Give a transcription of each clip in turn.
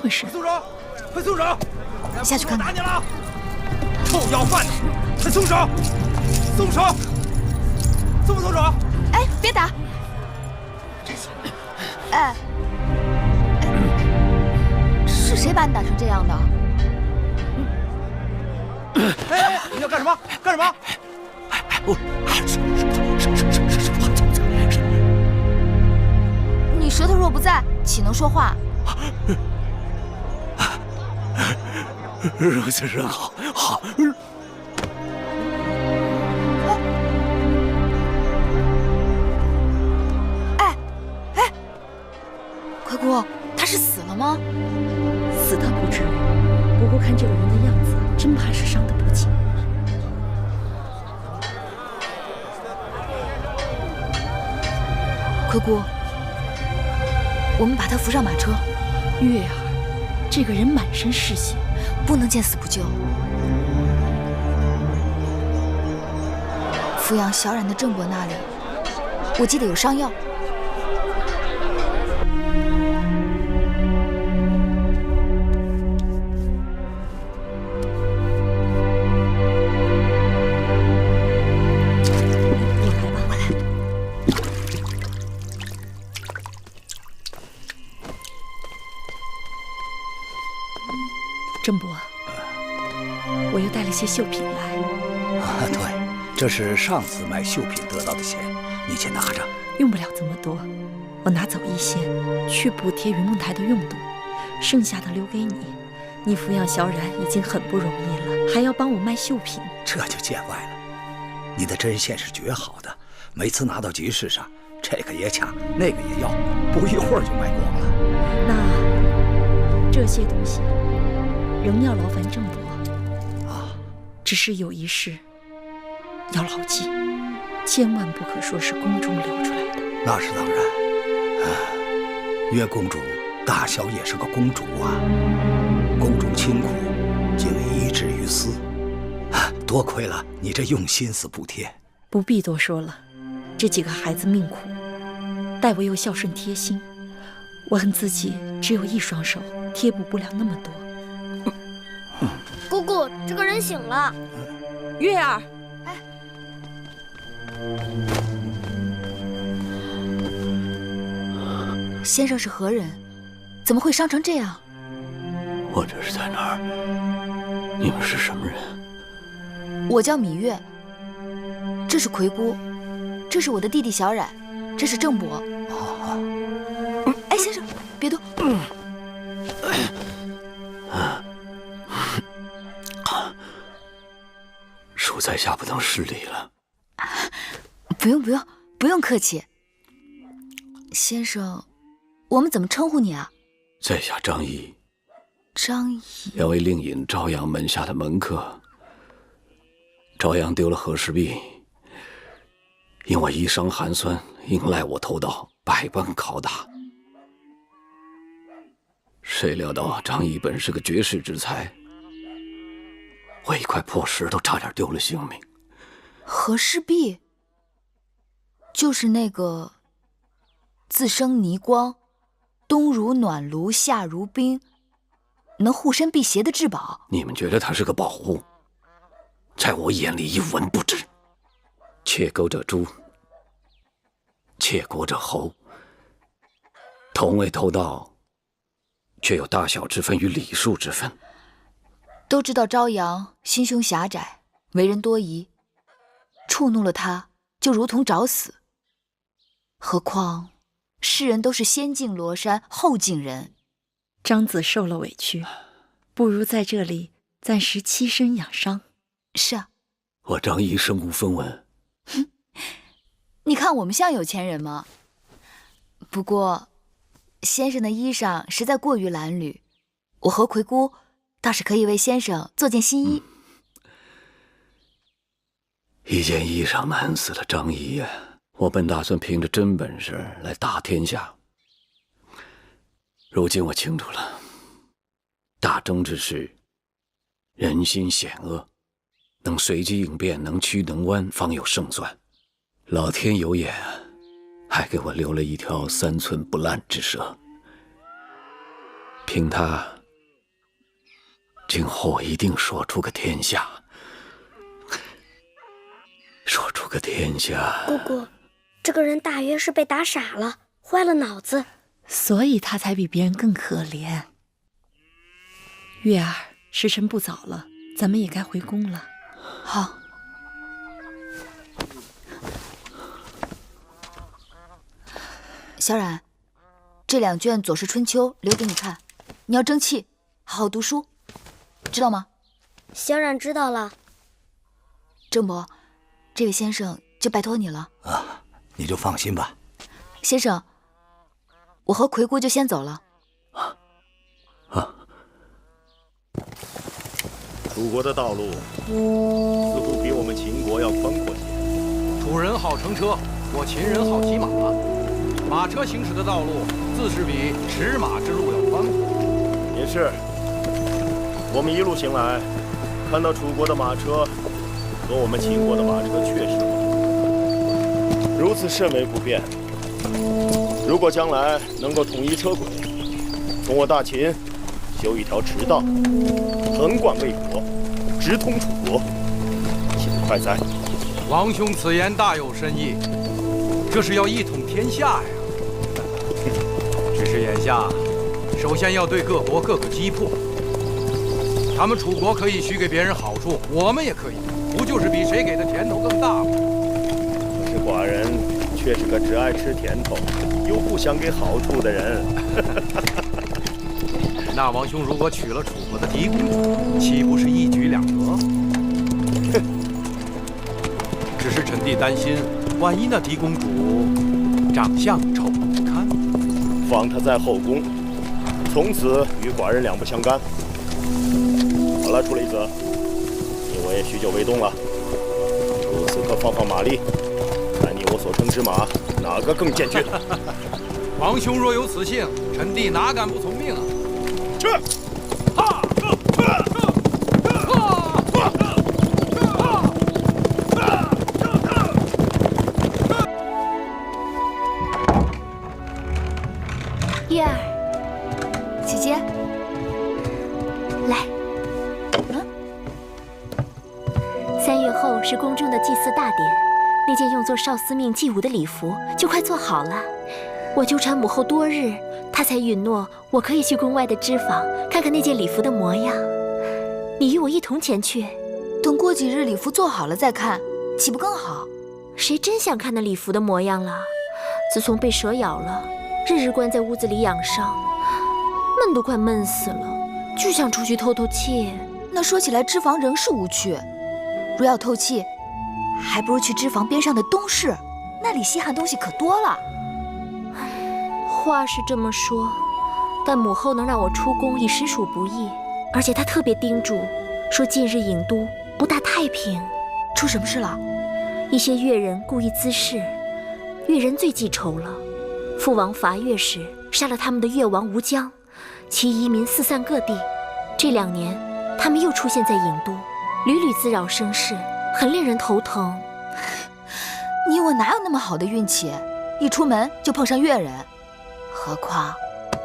回事？松手！快松手！下去看看。打你了！臭要饭的，快松手！松手！松不松手？哎，别打！哎，是谁把你打成这样的？哎，你要干什么？干什么？你舌头若不在，岂能说话？如此真好，好。哎，奎姑，他是死了吗？死倒不至于，不过看这个人的样子，真怕是伤得不轻。奎姑，我们把他扶上马车。月儿，这个人满身是血，不能见死不救。扶养小冉的郑伯那里，我记得有伤药。郑伯，我又带了些绣品来。对，这是上次卖绣品得到的钱，你且拿着。用不了这么多，我拿走一些，去补贴云梦台的用度，剩下的留给你。你抚养小冉已经很不容易了，还要帮我卖绣品，这就见外了。你的针线是绝好的，每次拿到集市上，这个也抢，那个也要，不一会儿就卖光了。那这些东西仍要劳烦郑伯啊。只是有一事要牢记，千万不可说是宫中流出来的。那是当然。月公主大小也是个公主啊，公主清苦，竟遗之于私。多亏了你这用心思补贴。不必多说了，这几个孩子命苦，待我又孝顺贴心，我恨自己只有一双手，贴补不了那么多。姑姑，这个人醒了。月儿，先生是何人？怎么会伤成这样？我这是在哪儿？你们是什么人？我叫芈月，这是奎姑，这是我的弟弟小冉，这是郑伯。哎，先生，别动。恕在下不能失礼了。不用，不用客气。先生，我们怎么称呼你啊？在下张仪。张仪。两位令尹朝阳门下的门客。朝阳丢了和氏璧，因我衣伤寒酸，应赖我偷盗，百般拷打。谁料到张仪本是个绝世之才，我一块破石头差点丢了性命。和氏璧，就是那个自生泥光，冬如暖炉，夏如冰，能护身辟邪的至宝。你们觉得它是个宝物，在我眼里一文不值。窃钩者诛，窃国者侯。同为偷盗，却有大小之分与礼数之分。都知道朝阳心胸狭窄，为人多疑，触怒了他就如同找死。何况世人都是先敬罗衫后敬人。张子受了委屈，不如在这里暂时栖身养伤。是啊，我张仪身无分文。你看我们像有钱人吗？不过先生的衣裳实在过于褴褛，我和奎姑倒是可以为先生做件新衣。一件衣裳难死了张仪呀！我本打算凭着真本事来打天下，如今我清楚了，大争之事，人心险恶，能随机应变，能屈能弯，方有胜算。老天有眼，还给我留了一条3寸不烂之舌，凭它今后我一定说出个天下，说出个天下。姑姑，这个人大约是被打傻了，坏了脑子，所以他才比别人更可怜。月儿，时辰不早了，咱们也该回宫了。好。小冉，这2卷《左氏春秋》留给你看，你要争气，好好读书，知道吗？小冉知道了。郑伯，这位先生就拜托你了。啊，你就放心吧。先生，我和魁姑就先走了。楚国的道路似乎比我们秦国要宽阔些。楚人好乘车，我秦人好骑马。马车行驶的道路自是比驰马之路要宽阔。也是，我们一路行来，看到楚国的马车和我们秦国的马车确实如此甚为不便。如果将来能够统一车轨，从我大秦修一条驰道，横贯魏国，直通楚国，岂不快哉？王兄此言大有深意，这是要一统天下呀。只是眼下，首先要对各国各个击破。他们楚国可以许给别人好处，我们也可以，不就是比谁给的甜头更大吗？可是寡人却是个只爱吃甜头，又不想给好处的人。那王兄如果娶了楚国的嫡公主，岂不是一举两得？只是臣弟担心，万一那嫡公主长相丑不堪，放她在后宫，从此与寡人两不相干。好了，楚离子，你我也许久未动了，如此可放马力，看你我所乘之马哪个更健俊。王兄若有此幸，臣弟哪敢不从命啊！去！月儿，姐姐，来。3月后是宫中的祭祀大典，那件用作少司命祭舞的礼服就快做好了。我纠缠母后多日，她才允诺我可以去宫外的织坊看看那件礼服的模样。你与我一同前去，等过几日礼服做好了再看，岂不更好？谁真想看那礼服的模样了？自从被蛇咬了，日日关在屋子里养伤，闷都快闷死了，就想出去透透气。那说起来，织坊仍是无趣。若要透气，还不如去织坊边上的东市，那里稀罕东西可多了。话是这么说，但母后能让我出宫已实属不易，而且她特别叮嘱，说近日郢都不大太平。出什么事了？一些越人故意滋事，越人最记仇了。父王伐越时杀了他们的越王吴江，其移民四散各地。这2年，他们又出现在郢都，屡屡滋扰生事，很令人头疼。你我哪有那么好的运气？一出门就碰上越人，何况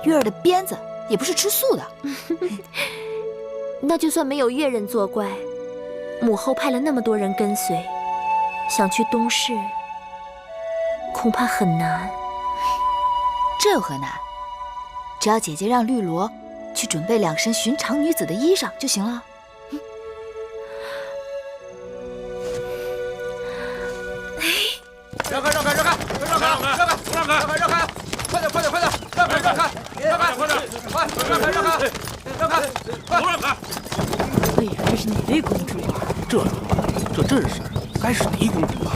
月儿的鞭子也不是吃素的。那就算没有越人作怪，母后派了那么多人跟随，想去东市，恐怕很难。这有何难？只要姐姐让绿萝去准备2身寻常女子的衣裳就行了。让开！让开！让开！让开！让开！让开！让开！快点！快点！快点！让开！让开！让开！快点！快！让开！让开！让开！快！让开！哎呀，这是哪位公主啊？这阵势，该是倪公主吧？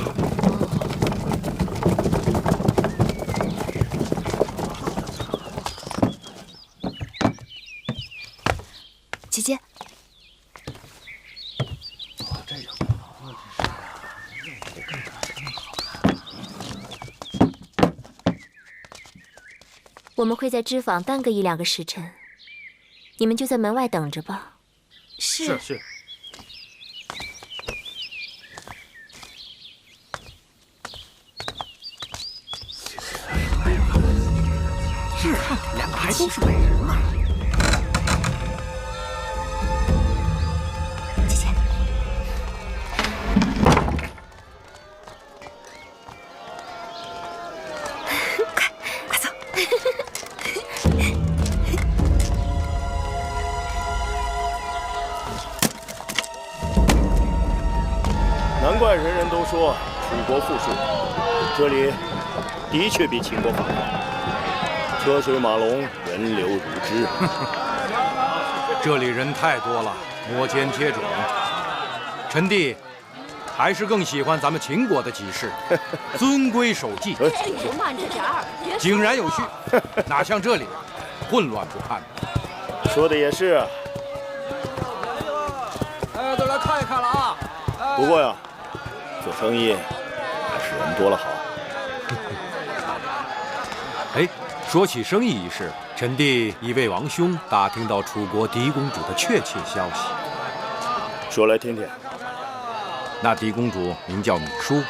姐姐，我们会在织坊耽搁1-2个时辰，你们就在门外等着吧。是。是，2个还都是美人呢。难怪人人都说楚国富庶，这里的确比秦国繁华，车水马龙，人流如织。这里人太多了，摩肩接踵。臣弟还是更喜欢咱们秦国的集市，遵规守纪，慢着点儿，井然有序，哪像这里混乱不堪。说的也是。哎，都来看一看了啊！不过呀，做生意还是人多了好。哎，说起生意一事，臣弟已为王兄打听到楚国狄公主的确切消息。说来听听。那狄公主名叫芈姝，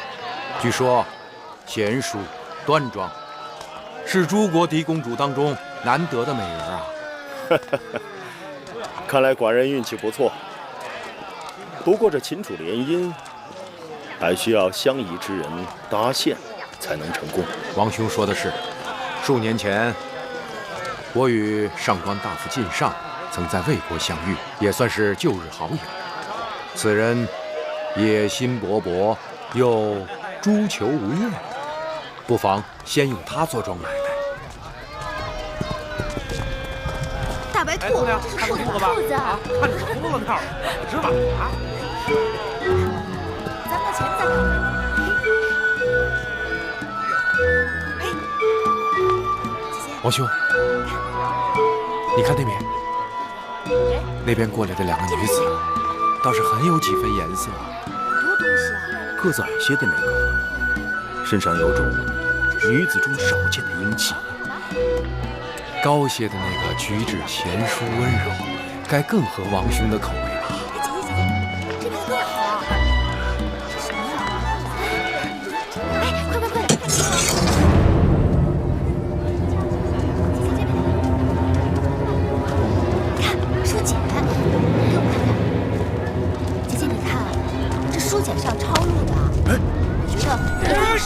据说贤淑端庄，是诸国狄公主当中难得的美人啊。看来寡人运气不错。不过这秦楚联姻，还需要相宜之人搭线才能成功。王兄说的是，数年前我与上官大夫靳尚曾在魏国相遇，也算是旧日好友。此人野心勃勃，又诛求无厌，不妨先用他做庄买卖。大白兔，这是看过兔子吧？兔子啊，看着是秃子套，是吧？啊，咱往前再看。王兄，你看那边，那边过来的两个女子，倒是很有几分颜色。多东西啊！个子矮些的那个，身上有种女子中少见的英气；高些的那个举止贤淑温柔，该更合王兄的口味吧？这个更好。这什么呀？哎，快！看书简，给我看看。姐姐，你看，这书简上抄录的，我觉得应该是。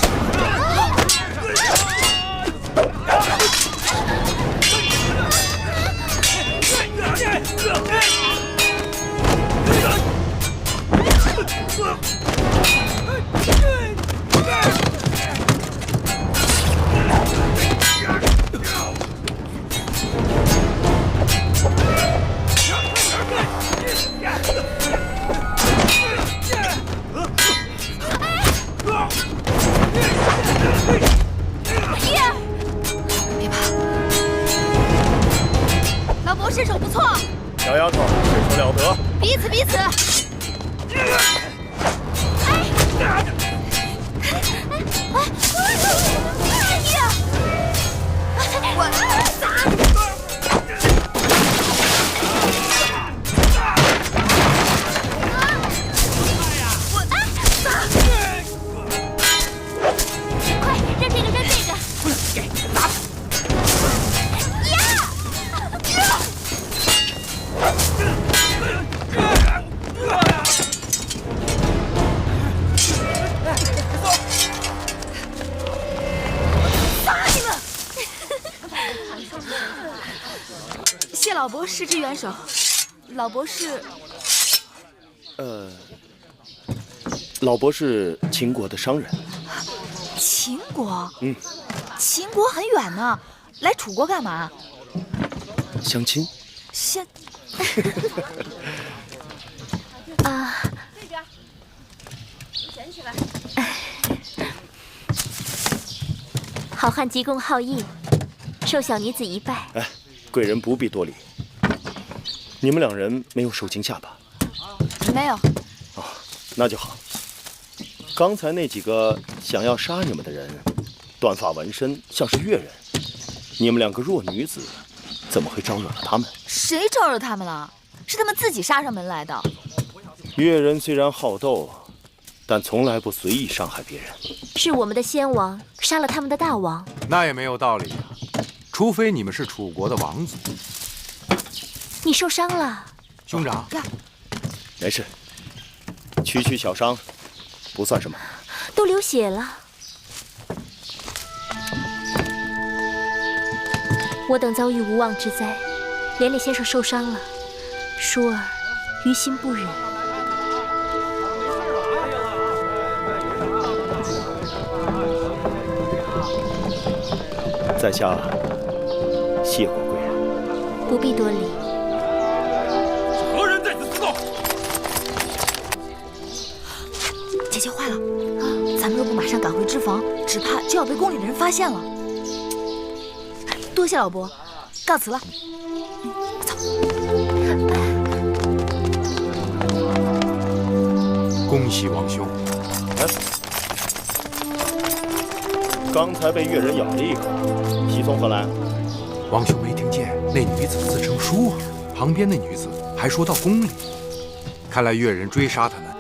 老伯身手不错，小丫头身手了得，彼此。快扔这个！打！谢老伯施之援手，老伯是老伯是秦国的商人。秦国？嗯，秦国很远呢，来楚国干嘛？相亲。先啊，这边，捡起来。好汉急公好义，受小女子一拜。哎，贵人不必多礼。你们两人没有受惊吓吧？没有。哦，那就好。刚才那几个想要杀你们的人，短发纹身，像是越人。你们两个弱女子，怎么会招惹了他们？谁招惹他们了？是他们自己杀上门来的。越人虽然好斗，但从来不随意伤害别人。是我们的先王杀了他们的大王。那也没有道理啊，除非你们是楚国的王子。你受伤了，兄长。没事，区小伤，不算什么。都流血了。我等遭遇无妄之灾，连累先生受伤了，舒儿于心不忍。在下谢过贵人。不必多礼。何人在此私斗？姐姐坏了，咱们若不马上赶回脂房，只怕就要被宫里的人发现了。多谢老伯，告辞了。走。恭喜王兄！刚才被越人咬了一口，喜从何来？王兄没听见那女子自称舒儿，旁边那女子还说到宫里。看来越人追杀他们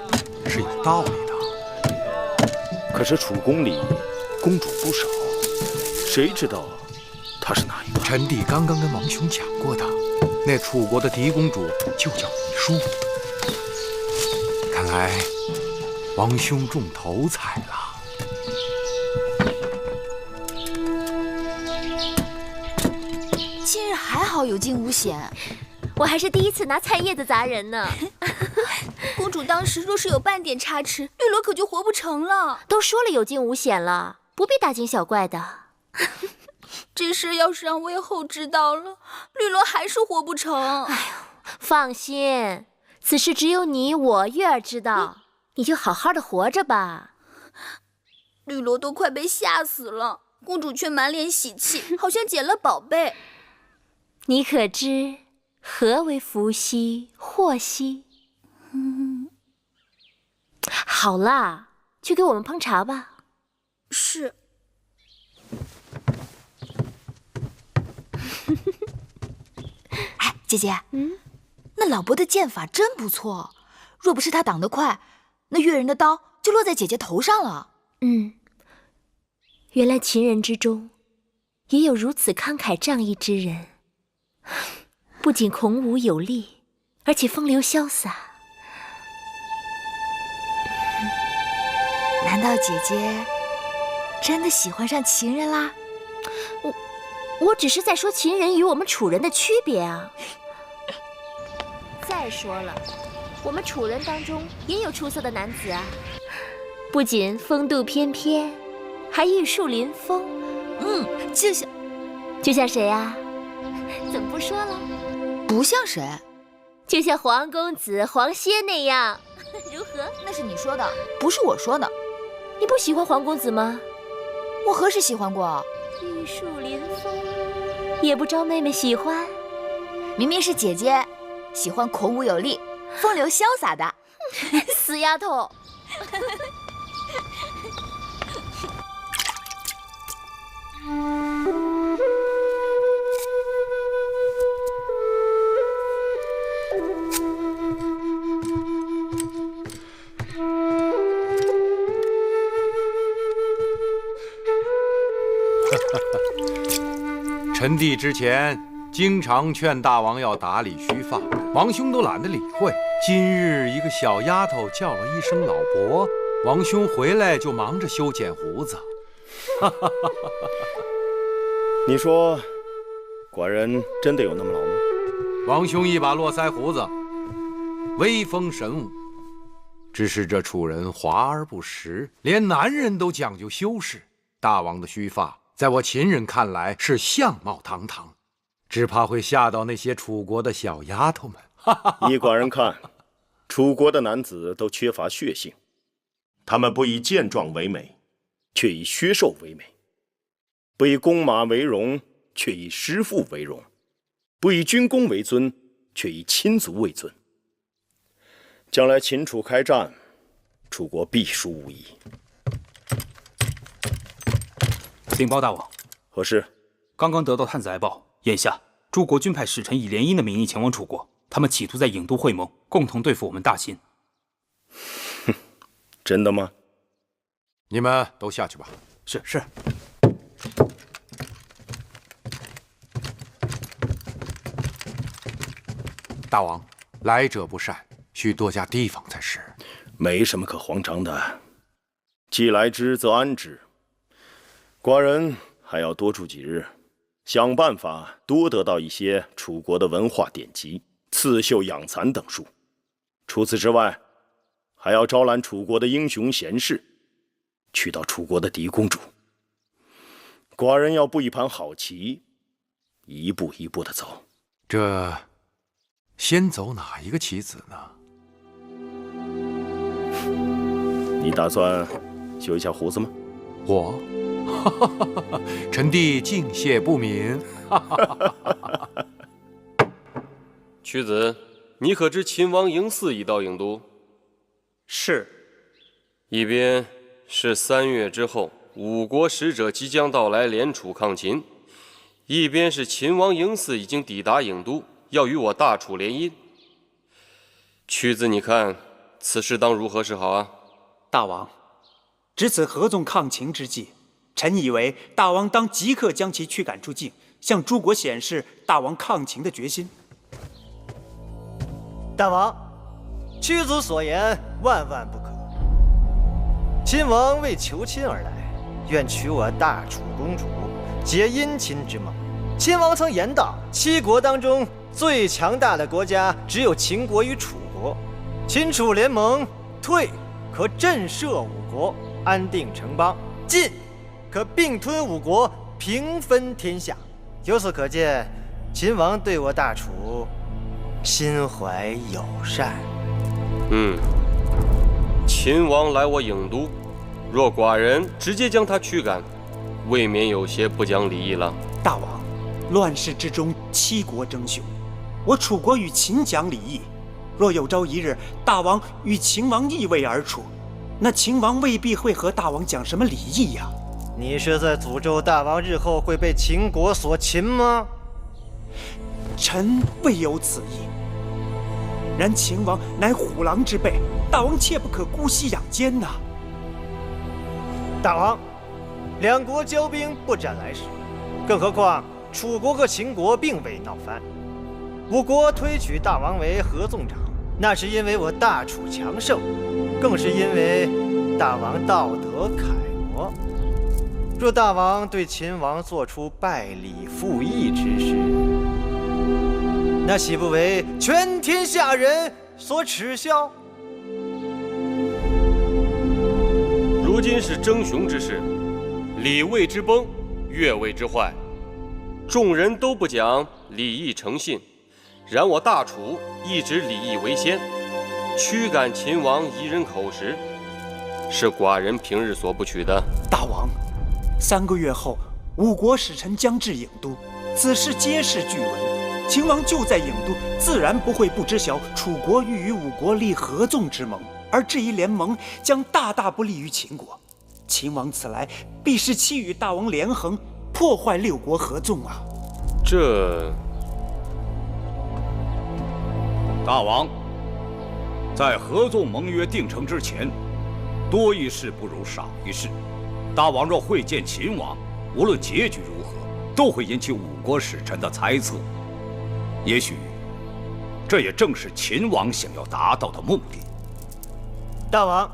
是有道理的。可是楚宫里公主不少，谁知道她是哪一个？臣弟刚刚跟王兄讲过的，那楚国的嫡公主就叫宜舒。看来王兄中头彩了。今日还好有惊无险，我还是第一次拿菜叶子砸人呢。公主当时若是有半点差池，绿萝可就活不成了。都说了有惊无险了，不必大惊小怪的。这事要是让魏后知道了，绿萝还是活不成。哎呦，放心，此事只有你我月儿知道，你就好好的活着吧。绿萝都快被吓死了，公主却满脸喜气，好像捡了宝贝。你可知何为福兮祸兮？好啦，去给我们烹茶吧。是。哎，姐姐，那老伯的剑法真不错，若不是他挡得快，那越人的刀就落在姐姐头上了。原来秦人之中也有如此慷慨仗义之人，不仅孔武有力，而且风流潇洒。难道姐姐真的喜欢上秦人啦？我只是在说秦人与我们楚人的区别啊。再说了，我们楚人当中也有出色的男子啊，不仅风度翩翩，还玉树临风。就像谁啊？怎么不说了？不像谁？就像黄公子、黄歇那样，如何？那是你说的，不是我说的。你不喜欢黄公子吗？我何时喜欢过？玉树临风，也不招妹妹喜欢。明明是姐姐喜欢孔武有力、风流潇洒的。死丫头！臣弟之前经常劝大王要打理须发，王兄都懒得理会。今日一个小丫头叫了一声老伯，王兄回来就忙着修剪胡子。你说，寡人真的有那么老吗？王兄一把络腮胡子，威风神武。只是这楚人华而不实，连男人都讲究修饰。大王的须发，在我秦人看来是相貌堂堂，只怕会吓到那些楚国的小丫头们。依寡人看，楚国的男子都缺乏血性，他们不以健壮为美，却以削瘦为美；不以弓马为荣，却以师父为荣；不以军功为尊，却以亲族为尊。将来秦楚开战，楚国必输无疑。禀报大王，何事？刚刚得到探子来报，眼下诸国均派使臣以联姻的名义前往楚国，他们企图在郢都会盟，共同对付我们大秦。哼，真的吗？你们都下去吧。是。大王，来者不善，需多加提防才是。没什么可慌张的，既来之则安之。寡人还要多住几日，想办法多得到一些楚国的文化典籍、刺绣、养蚕等书。除此之外，还要招揽楚国的英雄贤士，娶到楚国的嫡公主。寡人要布一盘好棋，一步一步的走。这先走哪一个棋子呢？你打算修一下胡子吗？我，臣弟敬谢不敏。屈子，你可知秦王嬴驷已到郢都？是。一边是3月之后5国使者即将到来联楚抗秦，一边是秦王嬴驷已经抵达郢都，要与我大楚联姻。屈子，你看此事当如何是好啊？大王，值此合纵抗秦之际，臣以为大王当即刻将其驱赶出境，向诸国显示大王抗秦的决心。大王，屈子所言万万不可。秦王为求亲而来，愿娶我大楚公主，结姻亲之盟。秦王曾言道，7国当中最强大的国家只有秦国与楚国，秦楚联盟，退可震慑5国，安定城邦；进可并吞5国，平分天下。由此可见，秦王对我大楚心怀友善。秦王来我郢都，若寡人直接将他驱赶，未免有些不讲礼义了。大王，乱世之中，7国争雄，我楚国与秦讲礼义。若有朝一日大王与秦王易位而处，那秦王未必会和大王讲什么礼义呀。你是在诅咒大王日后会被秦国所擒吗？臣未有此意。然秦王乃虎狼之辈，大王切不可姑息养奸呐。大王，两国交兵不斩来使，更何况楚国和秦国并未闹翻。5国推举大王为合纵长，那是因为我大楚强盛，更是因为大王道德楷模。若大王对秦王做出败礼负义之事，那岂不为全天下人所耻笑？如今是争雄之势，礼位之崩，乐位之坏，众人都不讲礼义诚信，然我大楚一直礼义为先，驱赶秦王夷人口实，是寡人平日所不取的。大王，3个月后5国使臣将至郢都，此事皆是据闻。秦王就在郢都，自然不会不知晓楚国欲与5国立合纵之盟，而这一联盟将大大不利于秦国。秦王此来，必是期与大王连横，破坏6国合纵啊！这……大王，在合纵盟约定成之前，多一事不如少一事。大王若会见秦王，无论结局如何，都会引起5国使臣的猜测。也许，这也正是秦王想要达到的目的。大王，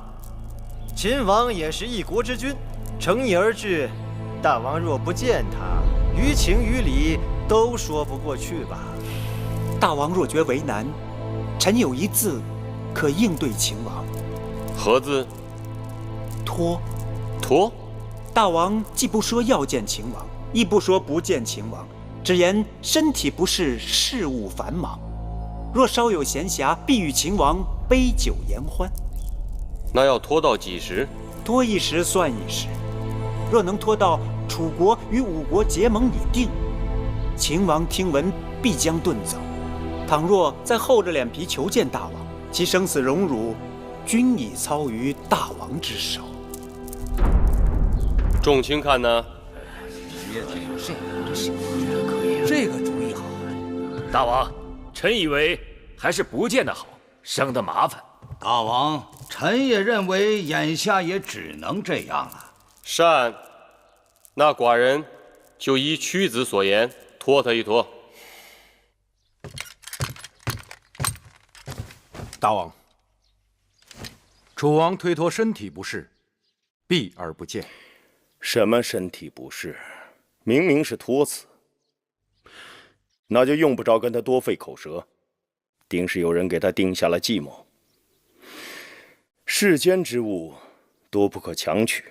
秦王也是一国之君，乘意而至，大王若不见他，于情于理都说不过去吧？大王若觉为难，臣有一字可应对秦王。何字？托。托？大王既不说要见秦王，亦不说不见秦王，只言身体不适，事务繁忙。若稍有闲暇，必与秦王杯酒言欢。那要拖到几时？拖一时算一时。若能拖到楚国与5国结盟已定，秦王听闻必将遁走。倘若再厚着脸皮求见大王，其生死荣辱，均已操于大王之手。众卿看呢？这个主意好。大王，臣以为还是不见得好，省得麻烦。大王，臣也认为眼下也只能这样了。善，那寡人就依屈子所言，拖他一拖。大王，楚王推脱身体不适，避而不见。什么身体不适？明明是托辞。那就用不着跟他多费口舌，定是有人给他定下了计谋。世间之物，多不可强取，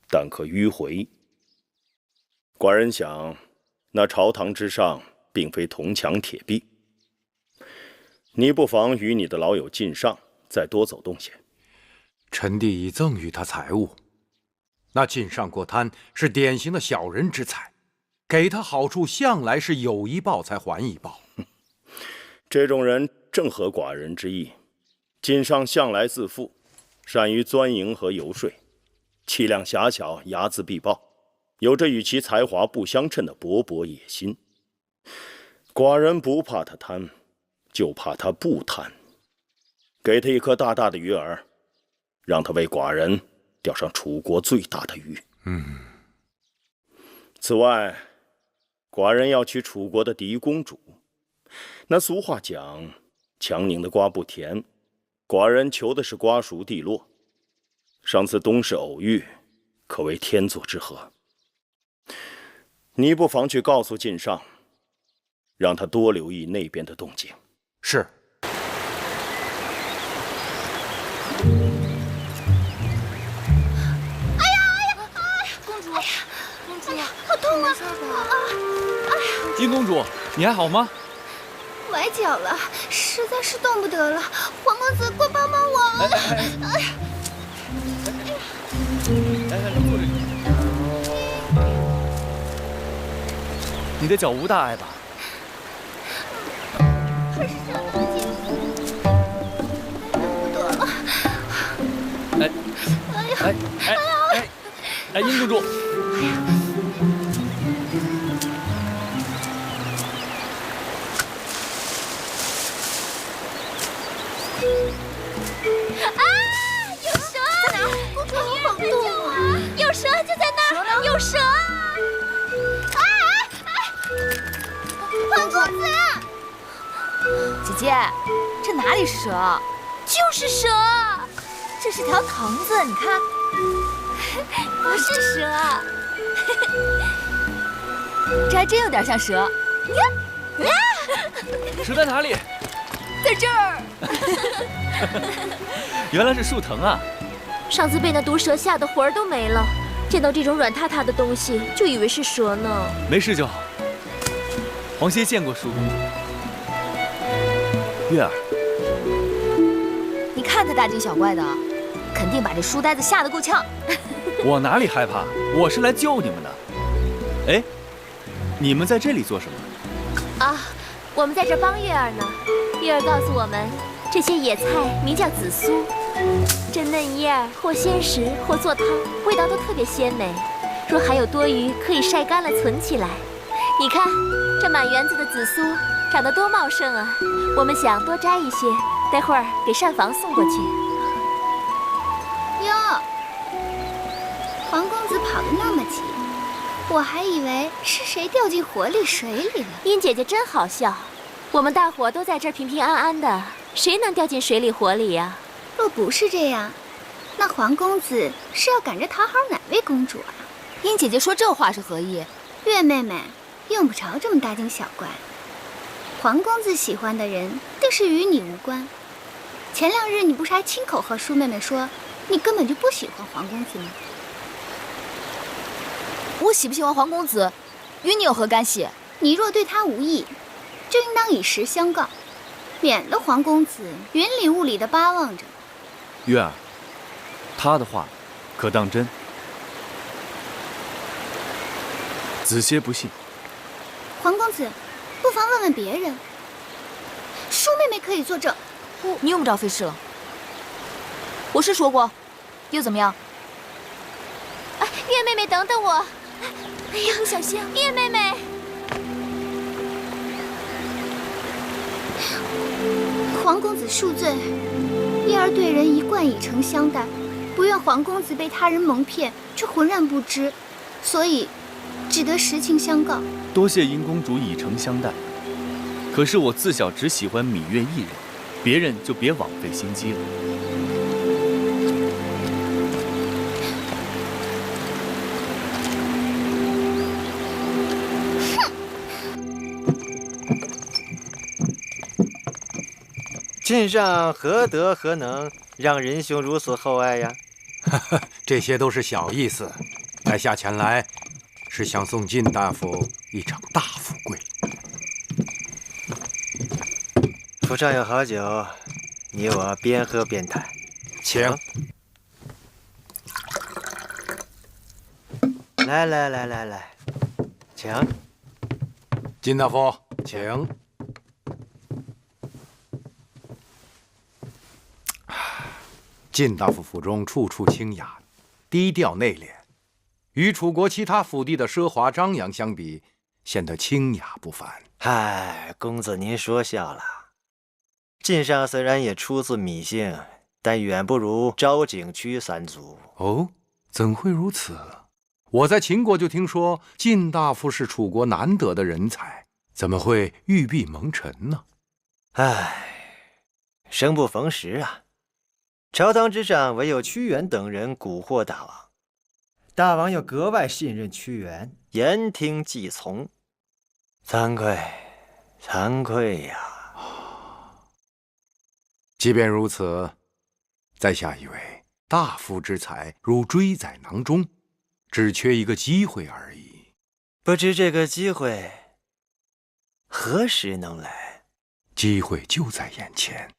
但可迂回。寡人想，那朝堂之上并非铜墙铁壁，你不妨与你的老友靳尚再多走动些。臣弟已赠予他财物，那靳尚过贪是典型的小人之才，给他好处向来是有一报才还一报。这种人正合寡人之意。靳尚向来自负，善于钻营和游说，气量狭小，睚眦必报，有着与其才华不相称的勃勃野心。寡人不怕他贪，就怕他不贪。给他一颗大大的鱼饵，让他为寡人钓上楚国最大的鱼。此外，寡人要娶楚国的嫡公主。那俗话讲，强拧的瓜不甜，寡人求的是瓜熟蒂落。上次东市偶遇，可谓天作之合。你不妨去告诉靳尚，让他多留意那边的动静。是。好痛啊！金公主，你还好吗？崴脚了，实在是动不得了。黄公子，快帮帮我！坐这里。你的脚无大碍吧？还是想那么紧，动不得了。殷公主。有蛇！在哪？公主，你好动啊！有蛇就在那儿，有蛇！黄公子，姐姐，这哪里是蛇？就是蛇！这是条藤子，你看。不是蛇，这还真有点像蛇。蛇在哪里？在这儿。原来是树藤啊！上次被那毒蛇吓得魂儿都没了，见到这种软塌塌的东西，就以为是蛇呢。没事就好。黄歇见过叔公。月儿，你看他大惊小怪的，肯定把这书呆子吓得够呛。我哪里害怕？我是来救你们的。哎，你们在这里做什么？啊，我们在这帮月儿呢。月儿告诉我们，这些野菜名叫紫苏，这嫩叶儿或鲜食或做汤，味道都特别鲜美。若还有多余，可以晒干了存起来。你看，这满园子的紫苏长得多茂盛啊！我们想多摘一些，待会儿给膳房送过去。哟，黄公子跑得那么急，我还以为是谁掉进火里水里了。殷姐姐真好笑，我们大伙都在这儿平平安安的，谁能掉进水里火里呀？若不是这样，那黄公子是要赶着讨好哪位公主啊？殷姐姐说这话是何意？月妹妹，用不着这么大惊小怪。黄公子喜欢的人，定是与你无关。前2日你不是还亲口和舒妹妹说，你根本就不喜欢黄公子吗？我喜不喜欢黄公子，与你有何干系？你若对他无意，就应当以实相告，免得黄公子云里雾里的巴望着。月儿，他的话可当真？子歇不信。黄公子，不妨问问别人。舒妹妹可以作证。你用不着费事了。我是说过，又怎么样？月妹妹，等等我！哎呀，你小心啊！月妹妹，黄公子恕罪，叶儿对人一贯以诚相待，不愿黄公子被他人蒙骗，却浑然不知，所以只得实情相告。多谢殷公主以诚相待，可是我自小只喜欢芈月一人，别人就别枉费心机了。靳尚何德何能，让仁兄如此厚爱呀？这些都是小意思。在下前来，是想送靳大夫一场大富贵。府上有好酒，你我边喝边谈。请。来，请。靳大夫，请。靳大夫府中处处清雅，低调内敛，与楚国其他府地的奢华张扬相比，显得清雅不凡。嗨，公子您说笑了。靳上虽然也出自芈姓，但远不如昭景区三族。哦，怎会如此？我在秦国就听说靳大夫是楚国难得的人才，怎么会玉璧蒙尘呢？唉，生不逢时啊！朝堂之上，唯有屈原等人蛊惑大王，大王又格外信任屈原，言听计从。惭愧呀！即便如此，在下以为大夫之才如追在囊中，只缺一个机会而已。不知这个机会何时能来？机会就在眼前，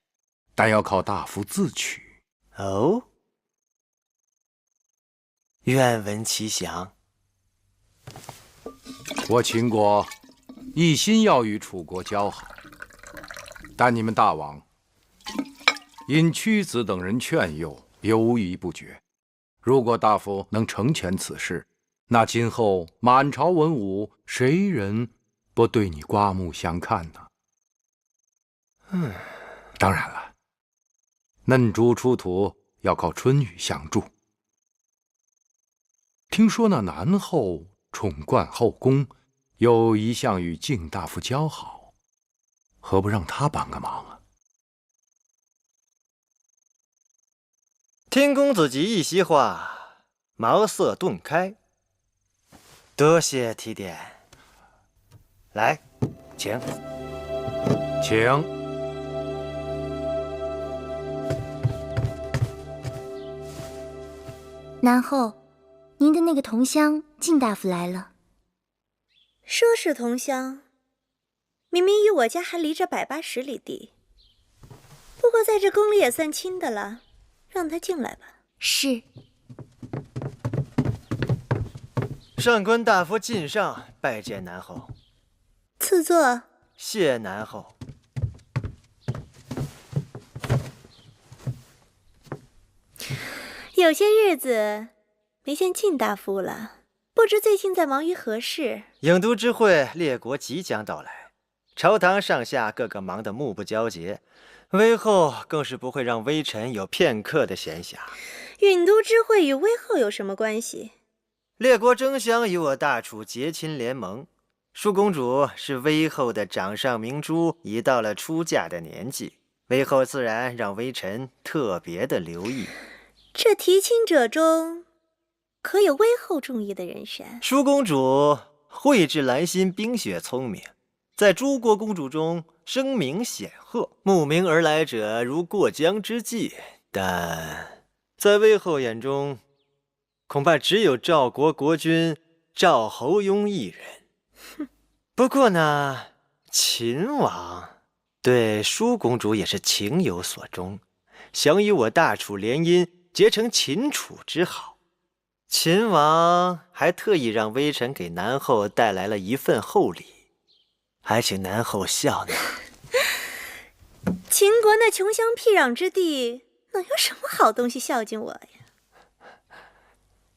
但要靠大夫自取。哦，愿闻其详。我秦国一心要与楚国交好，但你们大王因屈子等人劝诱，犹豫不决。如果大夫能成全此事，那今后满朝文武，谁人不对你刮目相看呢？当然了，嫩猪出土要靠春雨相助。听说那南后宠冠后宫，又一向与靳大夫交好，何不让他帮个忙啊？听公子及一席话，茅塞顿开。多谢提点。来，请。南后，您的那个同乡靳大夫来了。说是同乡，明明与我家还离着180里地。不过在这宫里也算亲的了，让他进来吧。是。上官大夫靳上拜见南后。赐座。谢南后。有些日子没见靳大夫了，不知最近在忙于何事？郢都之会，列国即将到来，朝堂上下个个忙得目不交接，微后更是不会让微臣有片刻的闲暇。郢都之会与微后有什么关系？列国争相与我大楚结亲联盟，舒公主是微后的掌上明珠，已到了出嫁的年纪，微后自然让微臣特别的留意。这提亲者中，可有微后中意的人选？舒公主蕙质兰心，冰雪聪明，在诸国公主中声名显赫，慕名而来者如过江之鲫。但在微后眼中，恐怕只有赵国国君赵侯雍一人。不过呢，秦王对舒公主也是情有所钟，想与我大楚联姻，结成秦楚之好。秦王还特意让微臣给南后带来了一份厚礼，还请南后笑纳。秦国那穷乡僻壤之地，能有什么好东西孝敬我呀？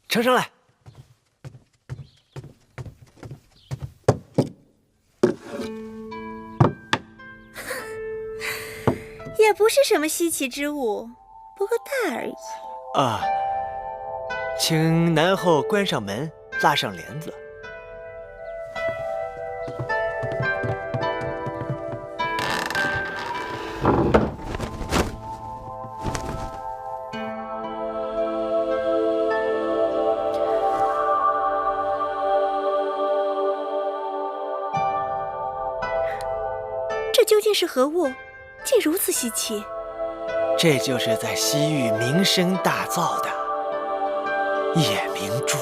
呈上来。也不是什么稀奇之物，不过大而已。啊，请南后关上门，拉上帘子。这究竟是何物？竟如此稀奇！这就是在西域名声大噪的夜明珠。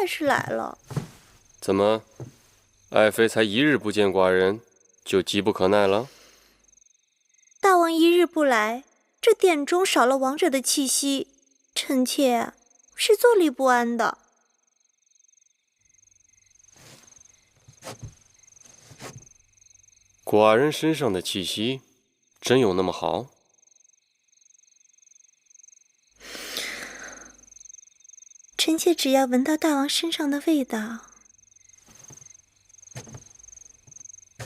在是来了。怎么，爱妃才1日不见寡人，就急不可耐了？大王1日不来，这殿中少了王者的气息，臣妾是坐立不安的。寡人身上的气息，真有那么好？臣妾只要闻到大王身上的味道，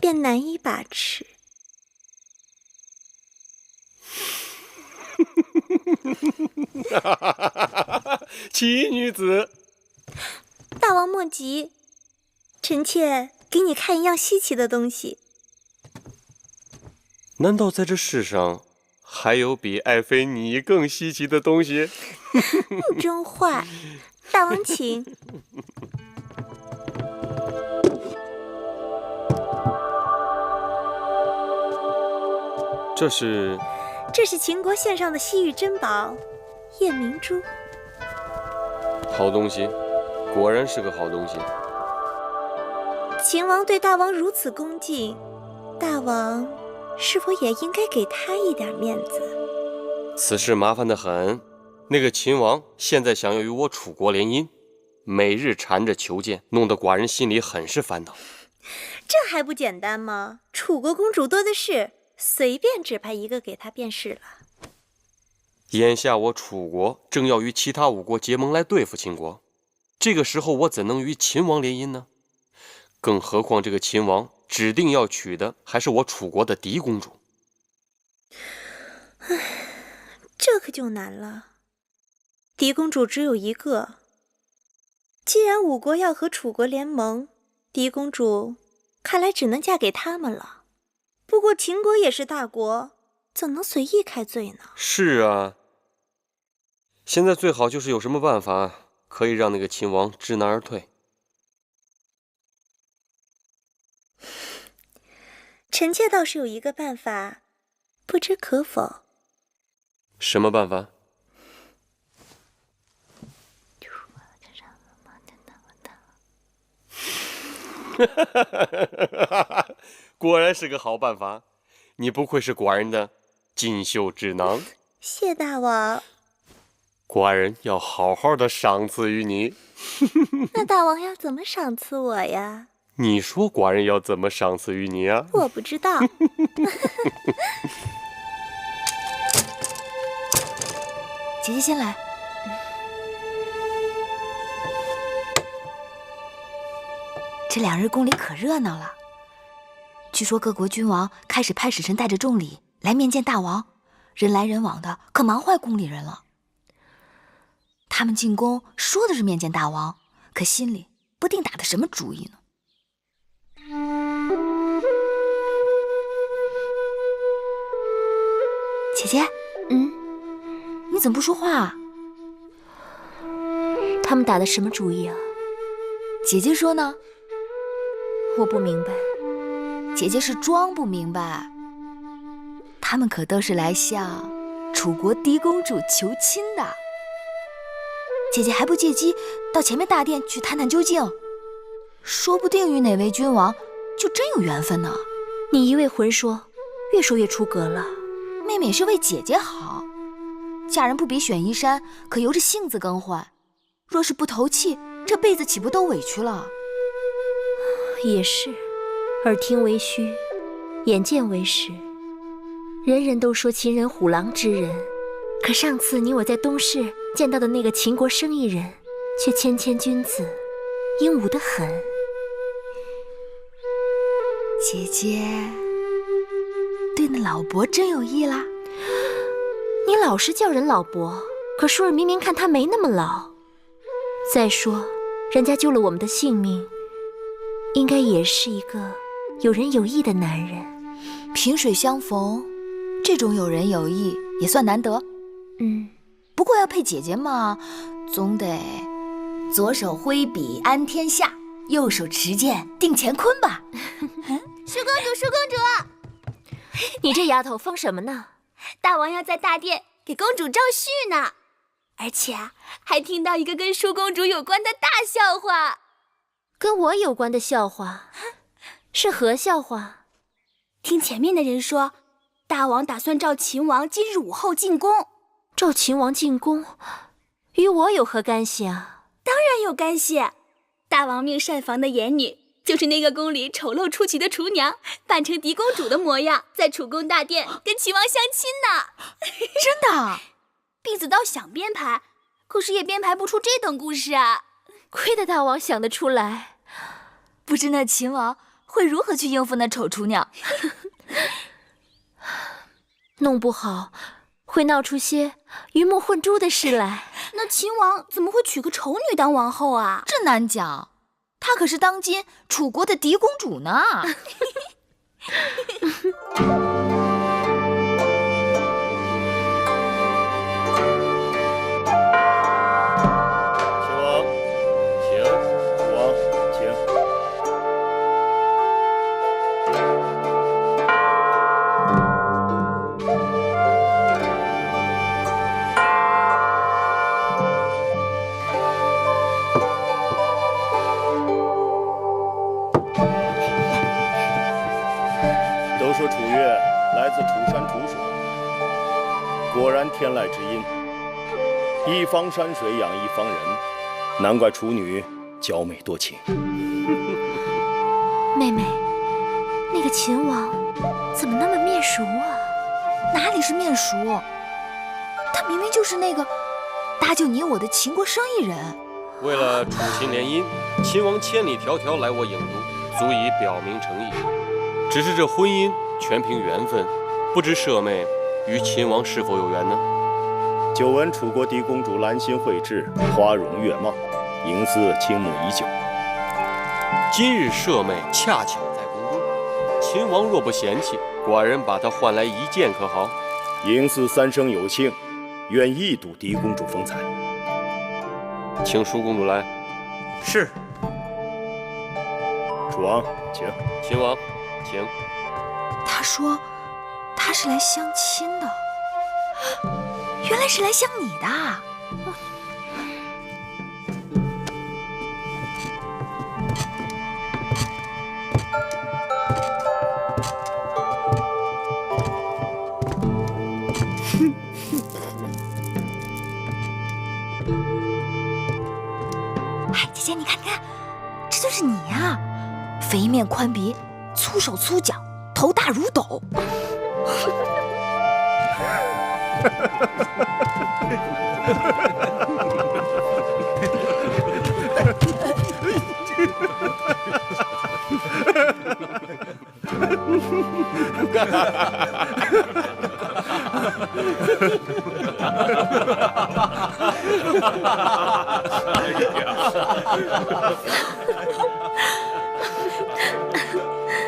便难以把持。奇女子，大王莫急，臣妾给你看一样稀奇的东西。难道在这世上还有比爱妃你更稀奇的东西？真坏，大王请。这是秦国献上的西域珍宝夜明珠。好东西，果然是个好东西。秦王对大王如此恭敬，大王是否也应该给他一点面子？此事麻烦得很。那个秦王现在想要与我楚国联姻，每日缠着求见，弄得寡人心里很是烦恼。这还不简单吗？楚国公主多的是，随便指派一个给他便是了。眼下我楚国正要与其他5国结盟来对付秦国，这个时候我怎能与秦王联姻呢？更何况这个秦王指定要娶的还是我楚国的嫡公主。唉，这可就难了。嫡公主只有一个，既然5国要和楚国联盟，嫡公主看来只能嫁给他们了。不过秦国也是大国，怎能随意开罪呢？是啊，现在最好就是有什么办法可以让那个秦王知难而退。臣妾倒是有一个办法，不知可否？什么办法？果然是个好办法，你不愧是寡人的锦绣智囊。谢大王。寡人要好好的赏赐于你。那大王要怎么赏赐我呀？你说寡人要怎么赏赐于你啊？我不知道。姐姐先来。这2日宫里可热闹了，据说各国君王开始派使臣带着重礼来面见大王，人来人往的，可忙坏宫里人了。他们进宫说的是面见大王，可心里不定打的什么主意呢。姐姐，你怎么不说话啊？他们打的什么主意啊？姐姐说呢？我不明白。姐姐是装不明白。他们可都是来向楚国嫡公主求亲的。姐姐还不借机到前面大殿去探探究竟，说不定与哪位君王就真有缘分呢。你一味混说，越说越出格了。妹妹也是为姐姐好，嫁人不比选衣衫，可由着性子更换。若是不投气，这辈子岂不都委屈了？也是，耳听为虚，眼见为实。人人都说秦人虎狼之人，可上次你我在东市见到的那个秦国生意人，却谦谦君子，英武得很。姐姐对那老伯真有意啦？你老是叫人老伯，可舒儿明明看他没那么老。再说，人家救了我们的性命，应该也是一个有仁有义的男人。萍水相逢，这种有仁有义也算难得。不过要配姐姐嘛，总得左手挥笔安天下，右手持剑定乾坤吧。舒公主，舒公主，你这丫头疯什么呢？大王要在大殿给公主招婿呢。而且还听到一个跟舒公主有关的大笑话。跟我有关的笑话，是何笑话？听前面的人说，大王打算召秦王今日午后进宫。召秦王进宫，与我有何干系啊？当然有干系。大王命膳房的眼女，就是那个宫里丑陋出奇的厨娘，扮成狄公主的模样，在储宫大殿跟秦王相亲呢。真的？婢子倒想编排，可是也编排不出这等故事啊。亏得大王想得出来。不知那秦王会如何去应付那丑厨娘？弄不好会闹出些鱼目混珠的事来。那秦王怎么会娶个丑女当王后啊？这难讲，她可是当今楚国的狄公主呢。秦王，请。楚王，请。都说楚月来自楚山楚水，果然天籁之音。一方山水养一方人，难怪楚女娇美多情。妹妹，那个秦王怎么那么面熟啊？哪里是面熟？他明明就是那个搭救你我的秦国生意人。为了楚秦联姻，秦王千里迢迢来我郢都，足以表明诚意。只是这婚姻全凭缘分，不知舍妹与秦王是否有缘呢？久闻楚国狄公主兰心蕙质，花容月貌，嬴驷倾慕已久。今日舍妹恰巧在宫中，秦王若不嫌弃，寡人把她唤来一见可好？嬴驷三生有幸，愿一睹狄公主风采。请舒公主来。是。楚王，请。秦王，请。他说他是来相亲的，原来是来相你的。哎，姐姐，你看，你看，这就是你呀！肥面宽鼻，粗手粗脚，头大如斗。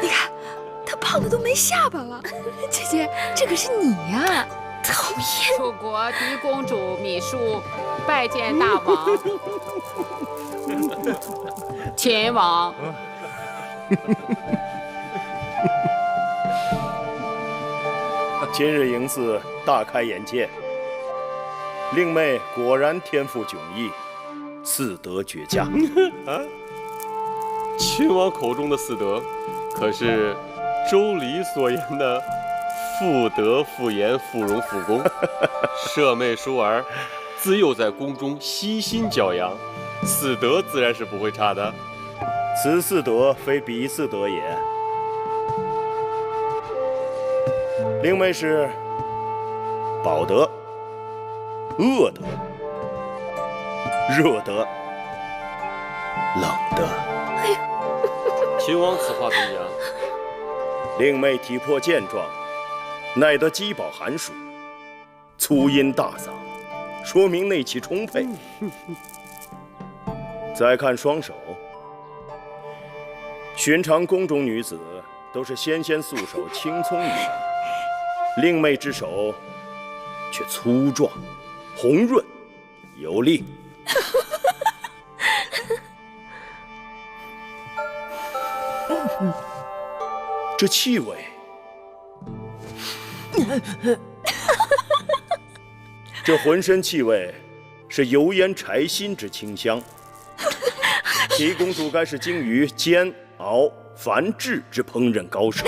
你看，他胖的都没下巴了。姐姐，这可是你呀！讨厌！楚国狄公主芈姝拜见大王。秦王。今日嬴驷大开眼界，令妹果然天赋迥异，四德绝佳。啊，秦王口中的四德，可是《周礼》所言的妇德、妇言、妇容、妇功。舍妹淑儿自幼在宫中悉心教养，四德自然是不会差的。此四德非彼四德也。令妹是饱德、饿德、热德、冷德。哎呦，秦王此话怎讲？令妹体魄健壮，耐得饥饱寒暑，粗音大嗓，说明内气充沛。再看双手，寻常宫中女子都是纤纤素手、青葱玉掌，令妹之手却粗壮、红润、有力。这气味，这浑身气味，是油盐柴辛之清香。狄公主该是精于煎熬繁制之烹饪高手。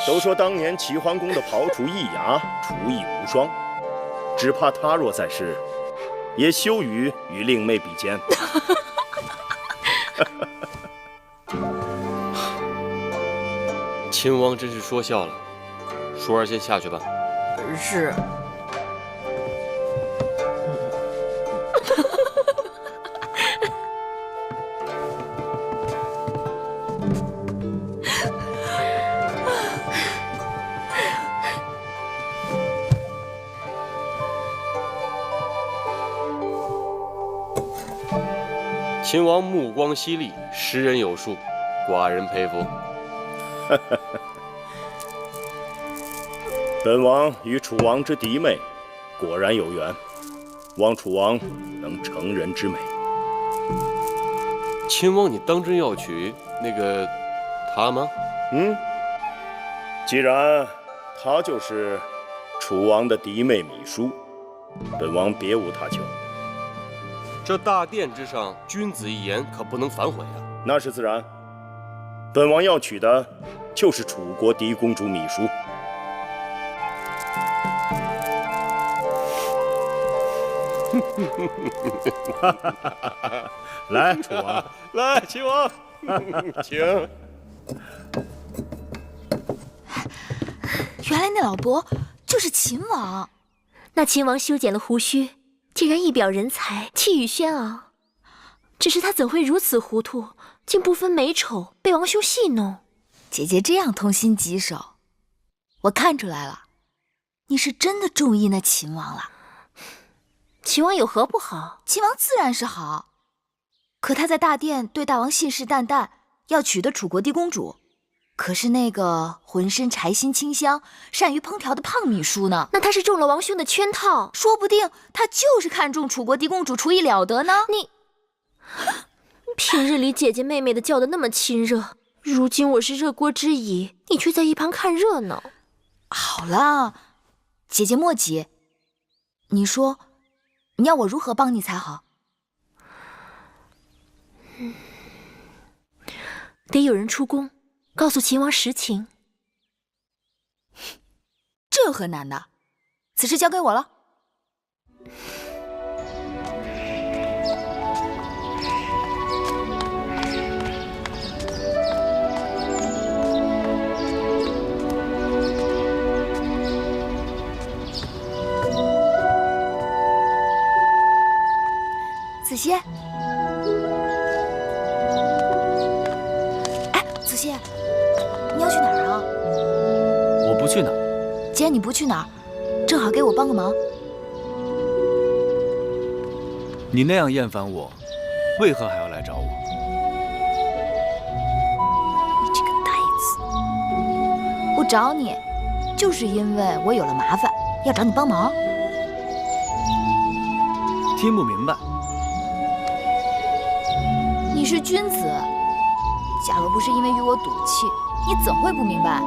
都说当年齐桓公的庖厨易牙，厨艺无双，只怕他若在世，也羞于与令妹比肩。秦王真是说笑了，淑儿先下去吧。是。秦王目光犀利，识人有术，寡人佩服。本王与楚王之嫡妹果然有缘，望楚王能成人之美。秦王，你当真要娶那个她吗？既然她就是楚王的嫡妹芈姝，本王别无他求。这大殿之上，君子一言可不能反悔啊！那是自然。本王要娶的就是楚国嫡公主芈姝。来，楚王，来，秦王，请。原来那老伯就是秦王。那秦王修剪了胡须，竟然一表人才，气宇轩昂。只是他怎会如此糊涂，竟不分美丑，被王兄戏弄？姐姐这样痛心疾首，我看出来了，你是真的中意那秦王了。秦王有何不好？秦王自然是好，可他在大殿对大王信誓旦旦，要娶的楚国嫡公主，可是那个浑身柴辛清香、善于烹调的胖芈姝呢？那他是中了王兄的圈套，说不定他就是看中楚国嫡公主厨艺了得呢。你平日里姐姐妹妹的叫得那么亲热，如今我是热锅之乙，你却在一旁看热闹。好了，姐姐莫急，你说你要我如何帮你才好？得有人出宫，告诉秦王实情。这有何难的？此事交给我了。子歇，哎，子歇，你要去哪儿啊？我不去哪儿。既然你不去哪儿，正好给我帮个忙。你那样厌烦我，为何还要来找我？你这个呆子！我找你，就是因为我有了麻烦，要找你帮忙。听不明白。你是君子，假如不是因为与我赌气，你怎会不明白？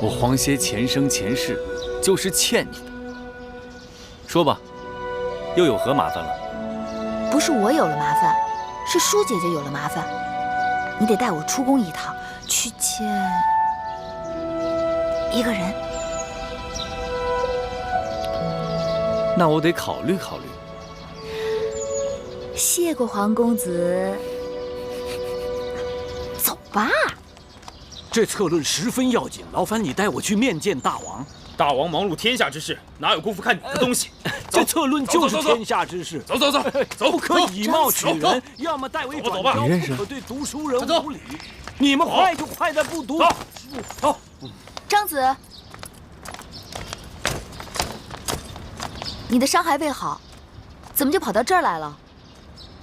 我黄歇前生前世就是欠你的。说吧，又有何麻烦了？不是我有了麻烦，是舒姐姐有了麻烦。你得带我出宫一趟，去见一个人。那我得考虑考虑。谢过黄公子，走吧。这策论十分要紧，劳烦你带我去面见大王。大王忙碌天下之事，哪有功夫看你的东西？这策论就是天下之事。走，不可以貌取人，要么代为转交，不可对读书人无礼。你们快就快在不读。走。张子，你的伤还未好，怎么就跑到这儿来了？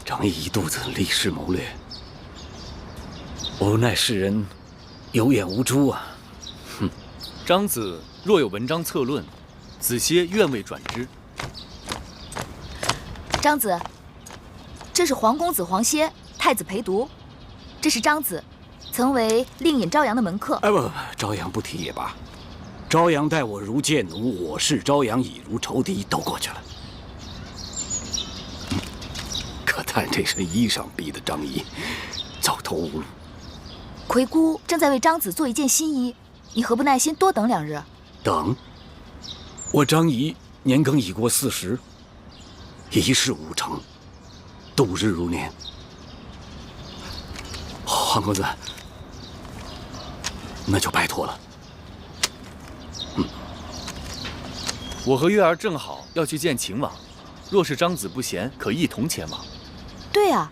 张毅一肚子历史谋略，无奈世人有眼无珠啊！哼，张子若有文章策论，子歇愿为转之。张子，这是皇公子黄歇，太子陪读；这是张子，曾为令尹朝阳的门客。不，朝阳不提也罢。朝阳待我如贱奴，我视朝阳已如仇敌，都过去了。可叹这身衣裳逼得张仪走投无路。魁姑正在为张子做一件新衣，你何不耐心多等2日？等？我张仪年庚已过40，一事无成，度日如年。黄公子，那就拜托了。我和月儿正好要去见秦王，若是张子不嫌，可一同前往。对啊，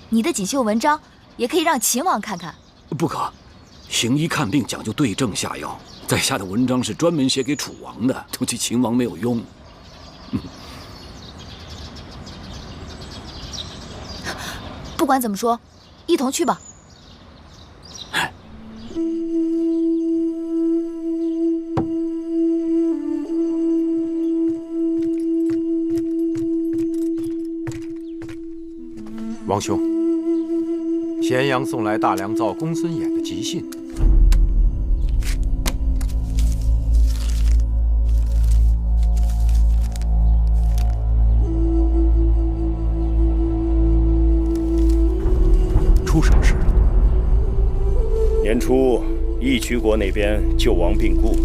你的锦绣文章也可以让秦王看看。不可，行医看病讲究对症下药，在下的文章是专门写给楚王的，对秦王没有用。不管怎么说，一同去吧。王兄，咸阳送来大良造公孙衍的急信。出什么事了？年初，义渠国那边旧王病故，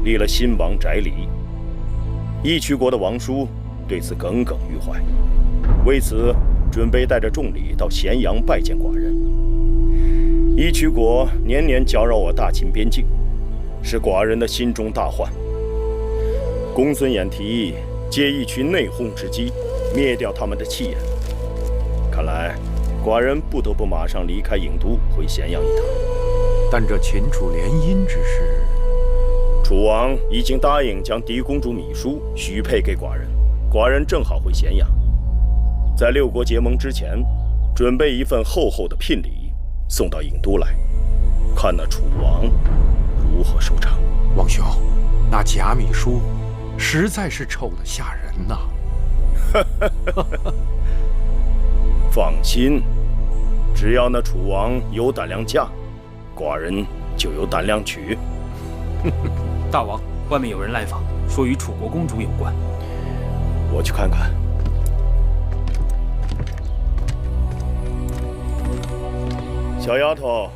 立了新王翟离。义渠国的王叔对此耿耿于怀，为此准备带着重礼到咸阳拜见寡人。义渠国年年搅扰我大秦边境，是寡人的心中大患。公孙衍提议借义渠内讧之机，灭掉他们的气焰。看来寡人不得不马上离开郢都，回咸阳一趟。但这秦楚联姻之事，楚王已经答应将嫡公主芈姝许配给寡人，寡人正好回咸阳，在6国结盟之前，准备一份厚厚的聘礼送到郢都来，看那楚王如何收场。王兄，那贾芈姝实在是丑得吓人呐！放心，只要那楚王有胆量嫁，寡人就有胆量娶。大王，外面有人来访，说与楚国公主有关。我去看看。小丫头，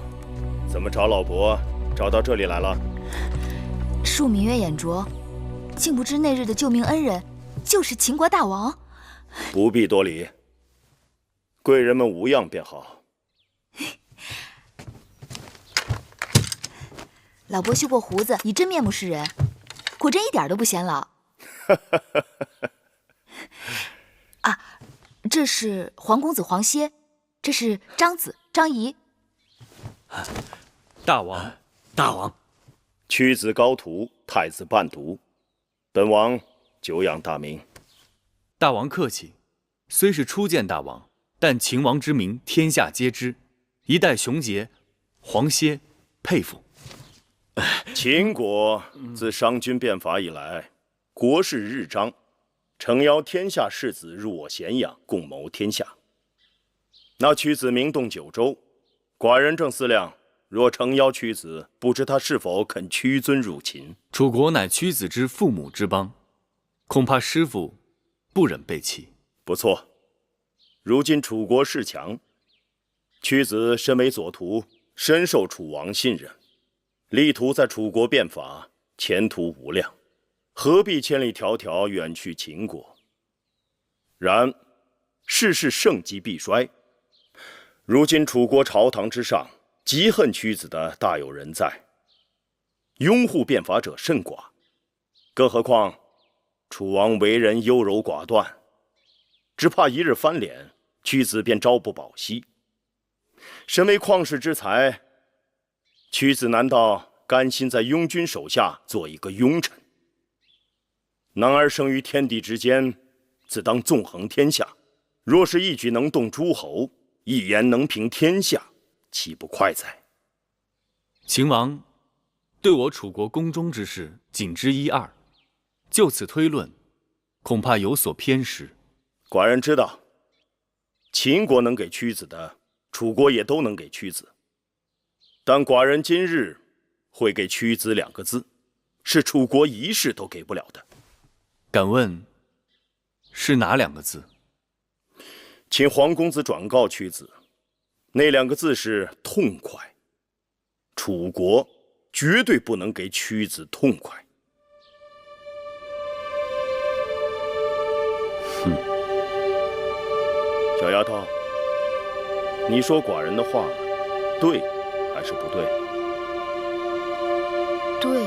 怎么找老伯找到这里来了？庶民曰眼拙，竟不知那日的救命恩人就是秦国大王。不必多礼，贵人们无恙便好。老伯修过胡子，以真面目示人，果真一点都不显老。啊，这是黄公子黄歇，这是张子张仪。大王，大王，屈子高徒，太子伴读，本王久仰大名。大王客气，虽是初见大王，但秦王之名天下皆知，一代雄杰，黄歇佩服。秦国自商君变法以来，国势日彰，诚邀天下士子入我咸阳，共谋天下。那屈子名动九州，寡人正思量，若诚邀屈子，不知他是否肯屈尊入秦。楚国乃屈子之父母之邦，恐怕师父不忍背弃。不错，如今楚国势强，屈子身为左徒，深受楚王信任，力图在楚国变法，前途无量，何必千里迢迢远去秦国？然世事盛极必衰，如今楚国朝堂之上，极恨屈子的大有人在，拥护变法者甚寡。更何况楚王为人优柔寡断，只怕一日翻脸，屈子便朝不保夕。身为旷世之才，屈子难道甘心在庸君手下做一个庸臣？男儿生于天地之间，自当纵横天下。若是一举能动诸侯，一言能平天下，岂不快哉？秦王对我楚国宫中之事仅知一二，就此推论，恐怕有所偏失。寡人知道，秦国能给屈子的，楚国也都能给屈子。但寡人今日会给屈子2个字，是楚国一世都给不了的。敢问是哪2个字？请黄公子转告屈子，那2个字是痛快。楚国绝对不能给屈子痛快。哼，小丫头，你说寡人的话对还是不对？对，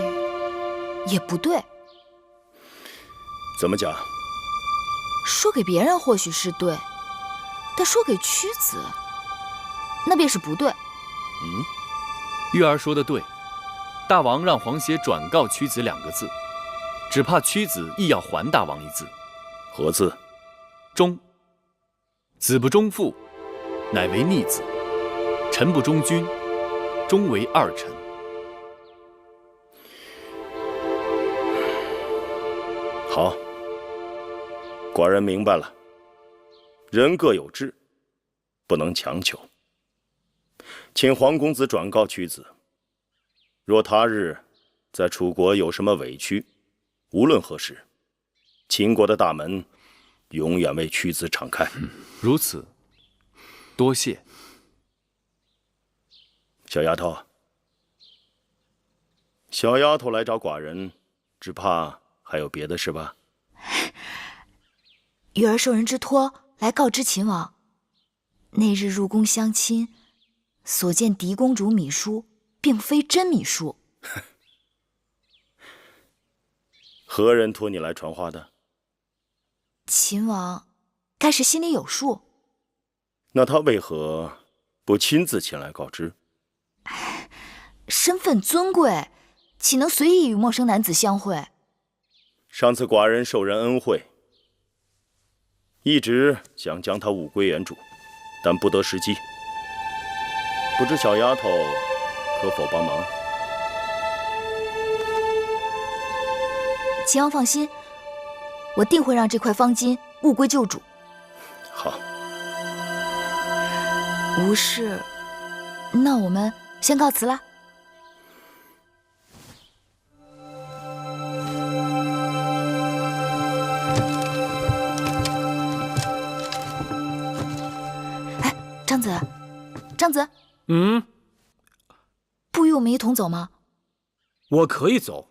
也不对。怎么讲？说给别人或许是对，但说给屈子，那便是不对。玉儿说的对，大王让黄歇转告屈子2个字，只怕屈子亦要还大王一字。何字？忠。子不忠父，乃为逆子；臣不忠君，终为二臣。好，寡人明白了。人各有志，不能强求。请黄公子转告屈子，若他日在楚国有什么委屈，无论何时，秦国的大门永远为屈子敞开。如此，多谢。小丫头，小丫头来找寡人，只怕还有别的事吧？玉儿受人之托来告知秦王，那日入宫相亲，所见狄公主芈姝，并非真芈姝。何人托你来传话的？秦王该是心里有数。那他为何不亲自前来告知？身份尊贵，岂能随意与陌生男子相会？上次寡人受人恩惠，一直想将他物归原主，但不得时机。不知小丫头可否帮忙？秦王放心，我定会让这块方巾物归旧主。好，无事，那我们先告辞了。哎，张子，张子，不与我们一同走吗？我可以走，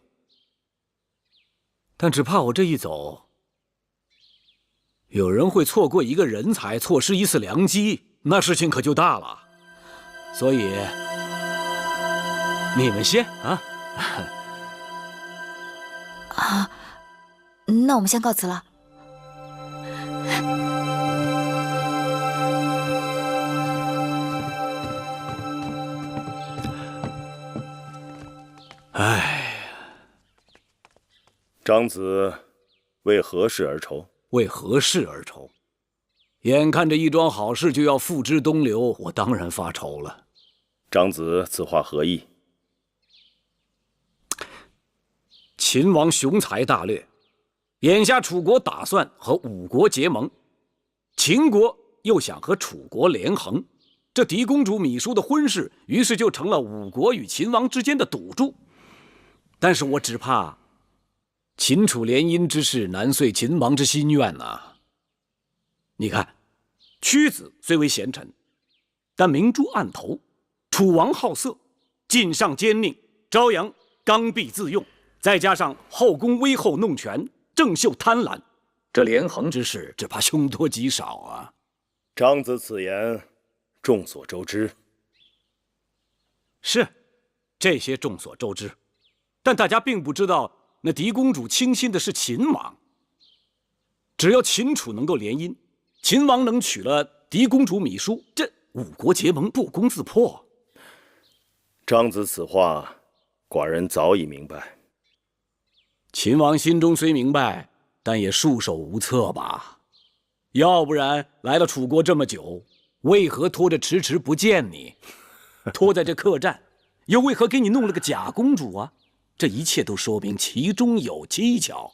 但只怕我这一走，有人会错过一个人才，错失一次良机，那事情可就大了。所以，你们先啊。啊，那我们先告辞了。唉，张子为何事而愁？为何事而愁？眼看着一桩好事就要付之东流，我当然发愁了。张子此话何意？秦王雄才大略，眼下楚国打算和5国结盟，秦国又想和楚国连横，这狄公主芈姝的婚事，于是就成了5国与秦王之间的赌注。但是我只怕秦楚联姻之事难遂秦王之心愿呐。你看，屈子虽为贤臣，但明珠暗投，楚王好色，晋上奸佞，昭阳刚愎自用，再加上后宫威后弄权，郑袖贪婪，这连横之事只怕凶多吉少啊。张子此言众所周知。是，这些众所周知，但大家并不知道，那狄公主倾心的是秦王。只要秦楚能够联姻，秦王能娶了狄公主芈姝，这5国结盟不攻自破。张子此话，寡人早已明白。秦王心中虽明白，但也束手无策吧。要不然来了楚国这么久，为何拖着迟迟不见你？拖在这客栈，又为何给你弄了个假公主啊？这一切都说明其中有蹊跷。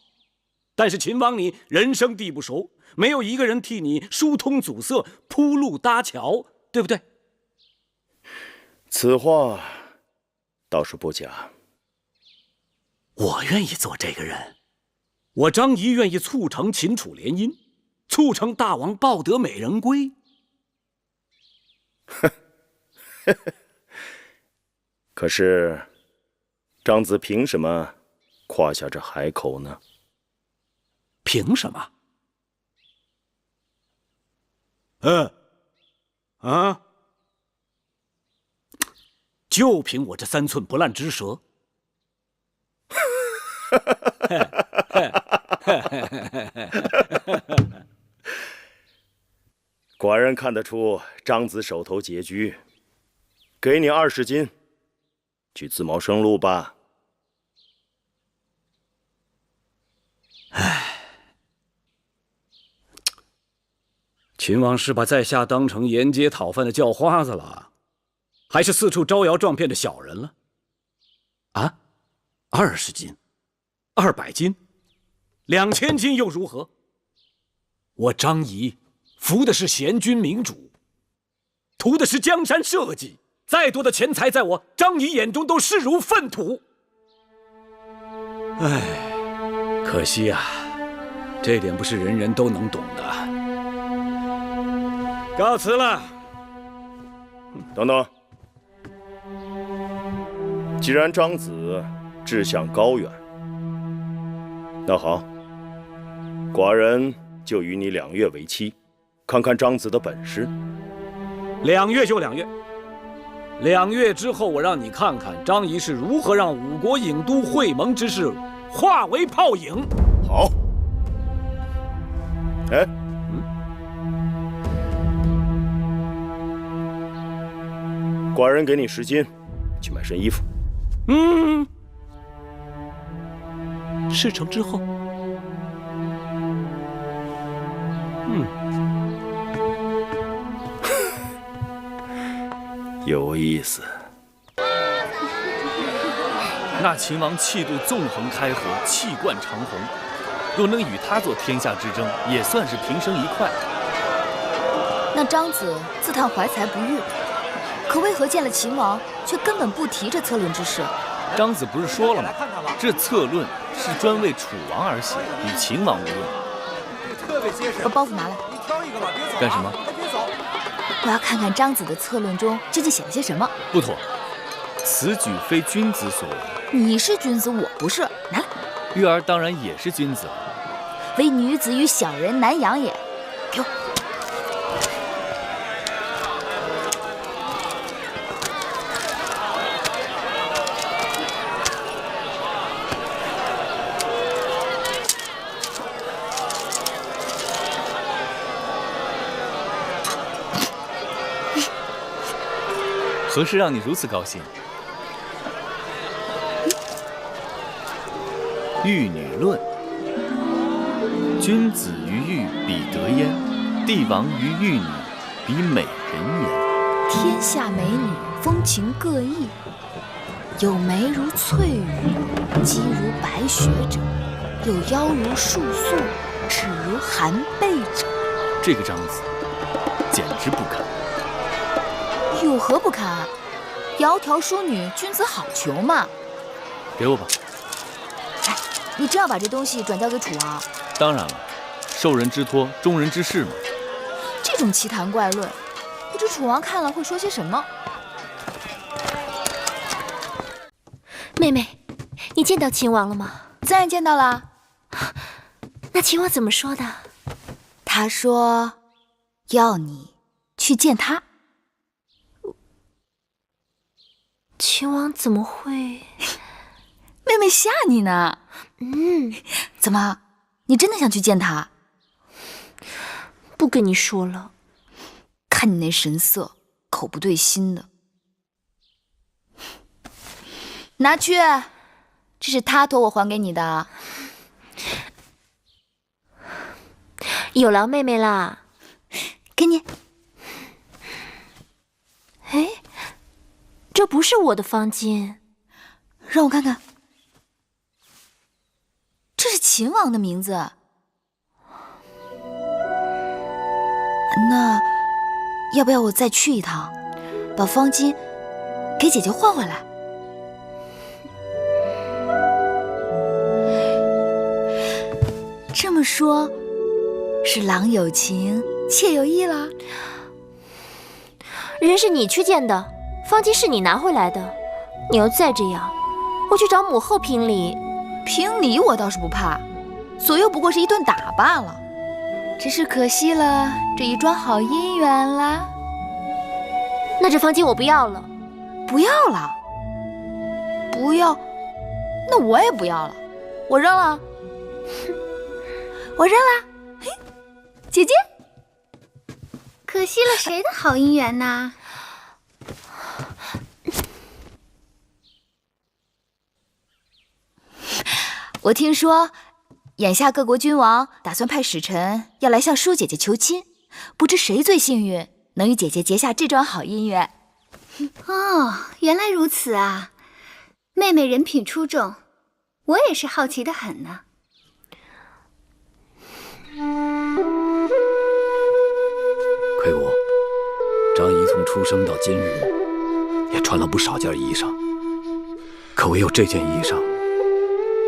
但是秦王你人生地不熟，没有一个人替你疏通阻塞、铺路搭桥，对不对？此话倒是不假。我愿意做这个人，我张仪愿意促成秦楚联姻，促成大王抱得美人归。可是，张子凭什么夸下这海口呢？凭什么？就凭我这3寸不烂之舌。寡人看得出张子手头拮据，给你20斤，去自谋生路吧。秦王是把在下当成沿街讨饭的叫花子了，还是四处招摇撞骗的小人了？啊，20斤，200斤，2000斤又如何？我张仪服的是贤君明主，图的是江山社稷，再多的钱财在我张仪眼中都视如粪土。唉，可惜啊，这点不是人人都能懂的。告辞了。等等，既然张子志向高远，那好，寡人就与你2月为期，看看张子的本事。2月就2月，2月之后，我让你看看张仪是如何让5国郢都会盟之事化为泡影。好。哎。寡人给你10斤，去买身衣服。事成之后，有意思。那秦王气度纵横开河，气贯长虹，若能与他做天下之争，也算是平生一快。那张子自叹怀才不遇，可为何见了秦王，却根本不提这策论之事？张子不是说了吗？这策论是专为楚王而写，与秦王无用。把包袱拿来。干什么？我要看看张子的策论中究竟写了些什么。不妥，此举非君子所为。你是君子，我不是。拿来。玉儿当然也是君子了。唯女子与小人难养也。给我。何事让你如此高兴？玉女论：君子于玉比德焉，帝王于玉女比美人焉。天下美女风情各异，有眉如翠羽，肌如白雪者，有腰如束素，齿如含贝者。这个张子简直不堪。有何不堪？窈窕淑女，君子好逑嘛。给我吧。哎，你真要把这东西转交给楚王？当然了，受人之托，忠人之事嘛。这种奇谈怪论，不知楚王看了会说些什么？妹妹，你见到秦王了吗？自然见到了。那秦王怎么说的？他说要你去见他。秦王怎么会？妹妹吓你呢。怎么，你真的想去见他？不跟你说了。看你那神色，口不对心的。拿去，这是他托我还给你的。有劳妹妹啦。给你。哎，这不是我的方巾，让我看看。这是秦王的名字。那要不要我再去一趟，把方巾给姐姐换回来？说是郎有情，妾有意啦？人是你去见的，方巾是你拿回来的，你要再这样，我去找母后评理。评理我倒是不怕，左右不过是一顿打罢了。只是可惜了这一桩好姻缘啦。那这方巾我不要了。不要了？不要？那我也不要了，我扔了。我扔了。嘿，姐姐。可惜了谁的好姻缘呐？我听说，眼下各国君王打算派使臣要来向舒姐姐求亲，不知谁最幸运，能与姐姐结下这桩好姻缘。哦，原来如此啊！妹妹人品出众，我也是好奇的很呢。魁国，张仪从出生到今日，也穿了不少件衣裳，可唯有这件衣裳，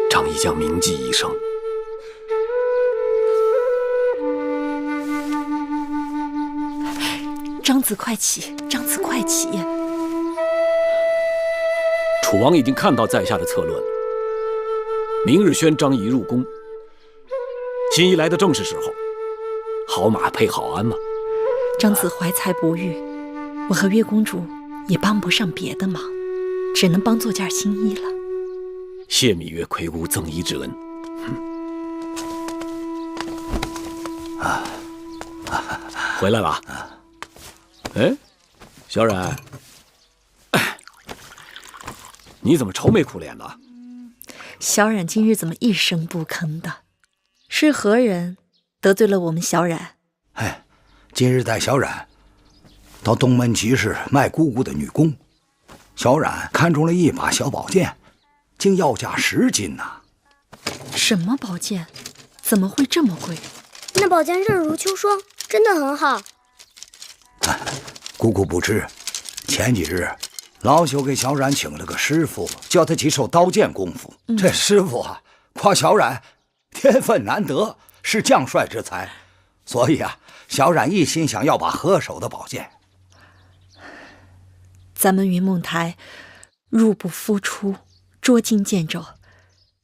张仪将铭记一生。张子快起，张子快起！楚王已经看到在下的策论，明日宣张仪入宫。新仪来的正是时候，好马配好鞍嘛。张子怀才不遇，我和月公主也帮不上别的忙，只能帮做件新衣了。谢芈月魁姑赠衣之恩。回来了。哎，小冉，你怎么愁眉苦脸的？小冉今日怎么一声不吭的？是何人得罪了我们小冉？哎，今日带小冉到东门集市卖姑姑的女工，小冉看中了一把小宝剑，竟要价10金呐！什么宝剑？怎么会这么贵？那宝剑刃如秋霜，真的很好。姑姑不知，前几日老朽给小冉请了个师傅，教他几手刀剑功夫。这师傅啊，夸小冉天分难得，是将帅之才，所以啊，小冉一心想要把合手的宝剑。咱们云梦台入不敷出，捉襟见肘，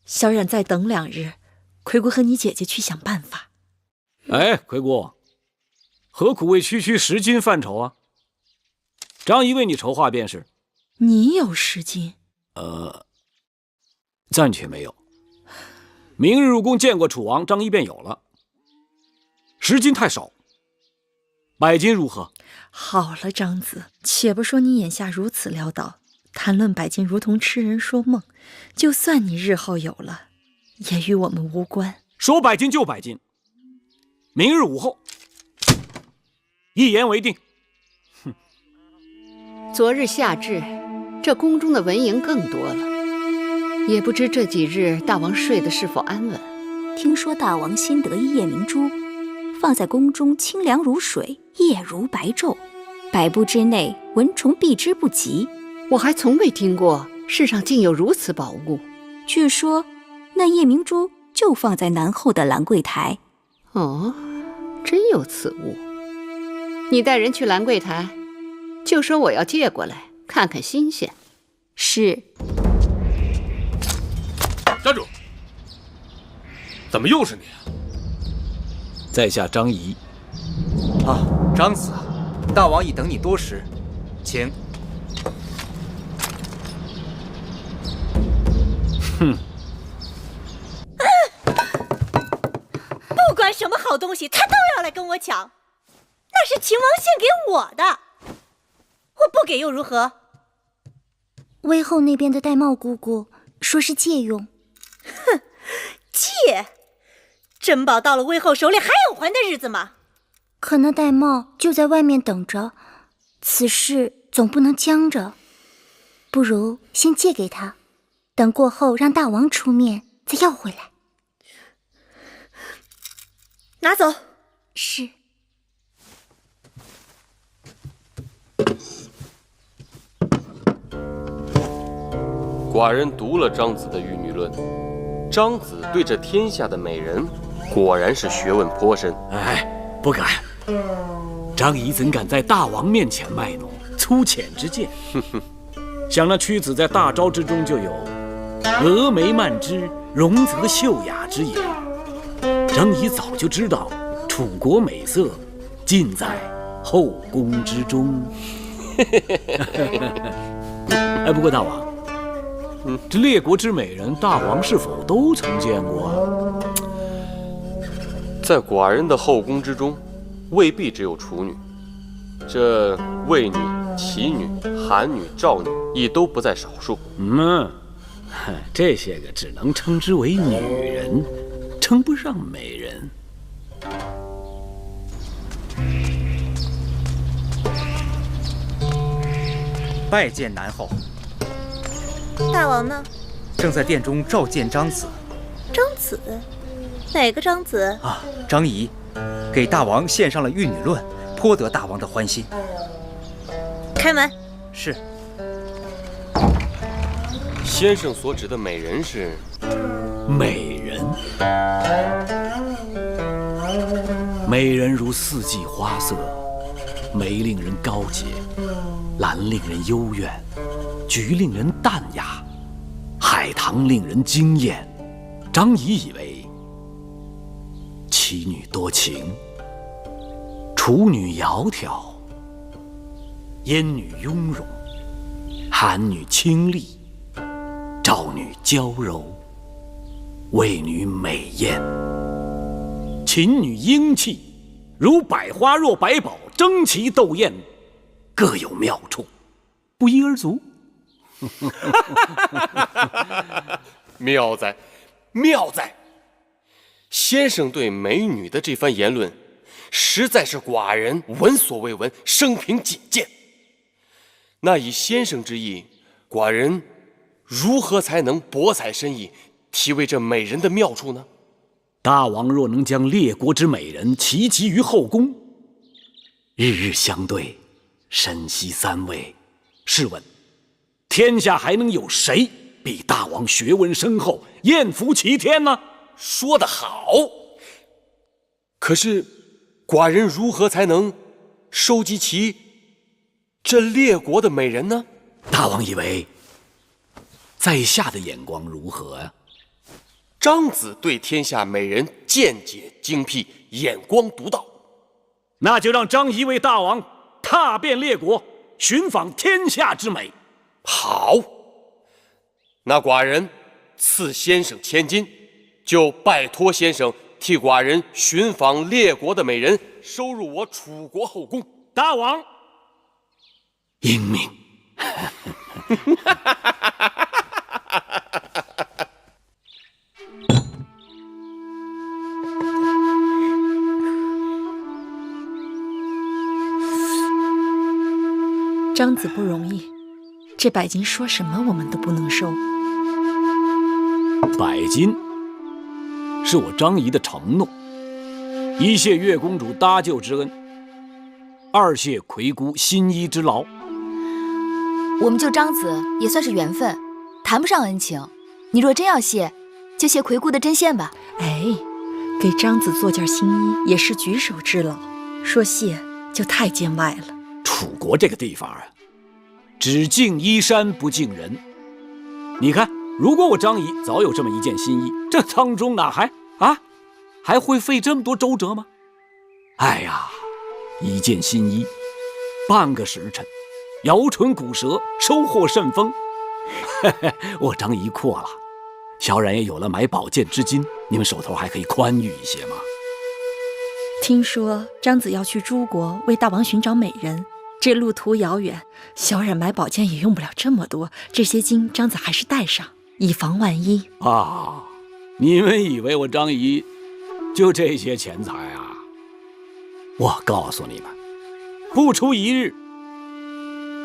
小冉再等2日，魁姑和你姐姐去想办法。哎，魁姑，何苦为区区10金犯愁啊？张仪为你筹划便是。你有10金？暂且没有。明日入宫见过楚王，张仪便有了。10金太少，100金如何？好了，张子，且不说你眼下如此潦倒，谈论100金如同痴人说梦。就算你日后有了，也与我们无关。说100金就100金，明日午后，一言为定。昨日夏至，这宫中的蚊蝇更多了，也不知这几日大王睡得是否安稳。听说大王新得一夜明珠，放在宫中清凉如水，夜如白昼，100步之内蚊虫避之不及。我还从未听过世上竟有如此宝物。据说那夜明珠就放在南后的兰柜台。哦，真有此物。你带人去兰柜台，就说我要借过来看看新鲜。是。站住！怎么又是你啊？在下张仪。啊，张子，大王已等你多时，请。哼。不管什么好东西，他都要来跟我抢，那是秦王献给我的，我不给又如何？魏后那边的玳瑁姑姑说是借用。哼，借？珍宝到了魏后手里还有还的日子吗？可那玳瑁就在外面等着，此事总不能僵着，不如先借给他，等过后让大王出面再要回来。拿走。是。寡人读了张子的玉女论，张子对这天下的美人果然是学问颇深。哎，不敢。张仪怎敢在大王面前卖弄粗浅之见？想那屈子在大招之中就有峨眉漫之，容则秀雅之言。张仪早就知道楚国美色尽在后宫之中。哎，不过大王，这列国之美人，大王是否都曾见过？在寡人的后宫之中，未必只有处女，这魏女、齐女、韩女、赵女亦都不在少数。这些个只能称之为女人，称不上美人。拜见南后。大王呢？正在殿中召见张子。张子？哪个张子？啊，张仪，给大王献上了《玉女论》，颇得大王的欢心。开门。是。先生所指的美人是？美人，美人如四季花色，梅令人高洁，兰令人幽怨，菊令人淡雅，海棠令人惊艳。张仪以为齐女多情，楚女窈窕，燕女雍容，韩女清丽，赵女娇柔，魏女美艳，秦女英气，如百花若百宝，争奇斗艳，各有妙处，不一而足。妙哉，妙哉！先生对美女的这番言论，实在是寡人闻所未闻，生平仅见。那以先生之意，寡人如何才能博采深意，体味这美人的妙处呢？大王若能将列国之美人齐集于后宫，日日相对，深吸三味，试问天下还能有谁比大王学问深厚，艳福齐天呢？说得好。可是寡人如何才能收集齐这列国的美人呢？大王以为在下的眼光如何呀？张子对天下美人见解精辟，眼光独到。那就让张仪为大王踏遍列国，寻访天下之美。好，那寡人赐先生千金，就拜托先生替寡人寻访列国的美人，收入我楚国后宫。大王英明。张子不容易，这百金说什么我们都不能收。百金是我张仪的承诺，一谢月公主搭救之恩，二谢魁姑新衣之劳。我们救张子也算是缘分，谈不上恩情。你若真要谢，就谢魁姑的针线吧。哎，给张子做件新衣也是举手之劳，说谢就太见外了。楚国这个地方啊，只敬衣衫不敬人。你看，如果我张仪早有这么一件新衣，这当中哪还会费这么多周折吗？哎呀，一件新衣，半个时辰，摇唇鼓舌，收获甚丰。我张仪阔了，小冉也有了买宝剑之金，你们手头还可以宽裕一些吗？听说张子要去诸国为大王寻找美人，这路途遥远，小冉买宝剑也用不了这么多，这些金张子还是带上，以防万一啊！你们以为我张仪就这些钱财啊？我告诉你们，不出一日，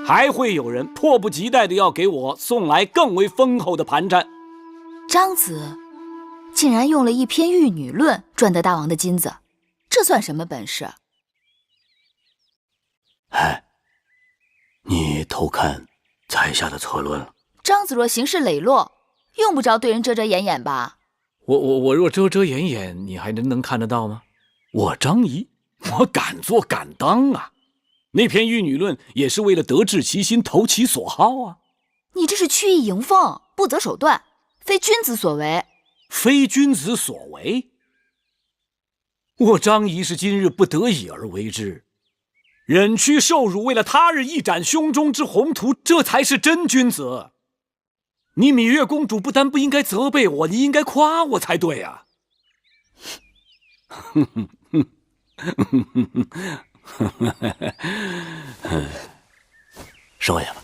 还会有人迫不及待的要给我送来更为丰厚的盘缠。张子竟然用了一篇《玉女论》赚得大王的金子，这算什么本事？哎，你偷看在下的策论了？张子若行事磊落，用不着对人遮遮掩掩吧？我若遮遮掩掩，你还能看得到吗？我张仪，我敢做敢当啊！那篇《玉女论》也是为了得志其心，投其所好啊！你这是曲意迎风，不择手段，非君子所为。非君子所为？我张仪是今日不得已而为之，忍屈受辱，为了他日一展胸中之宏图，这才是真君子。你芈月公主不但不应该责备我，你应该夸我才对啊！收下吧。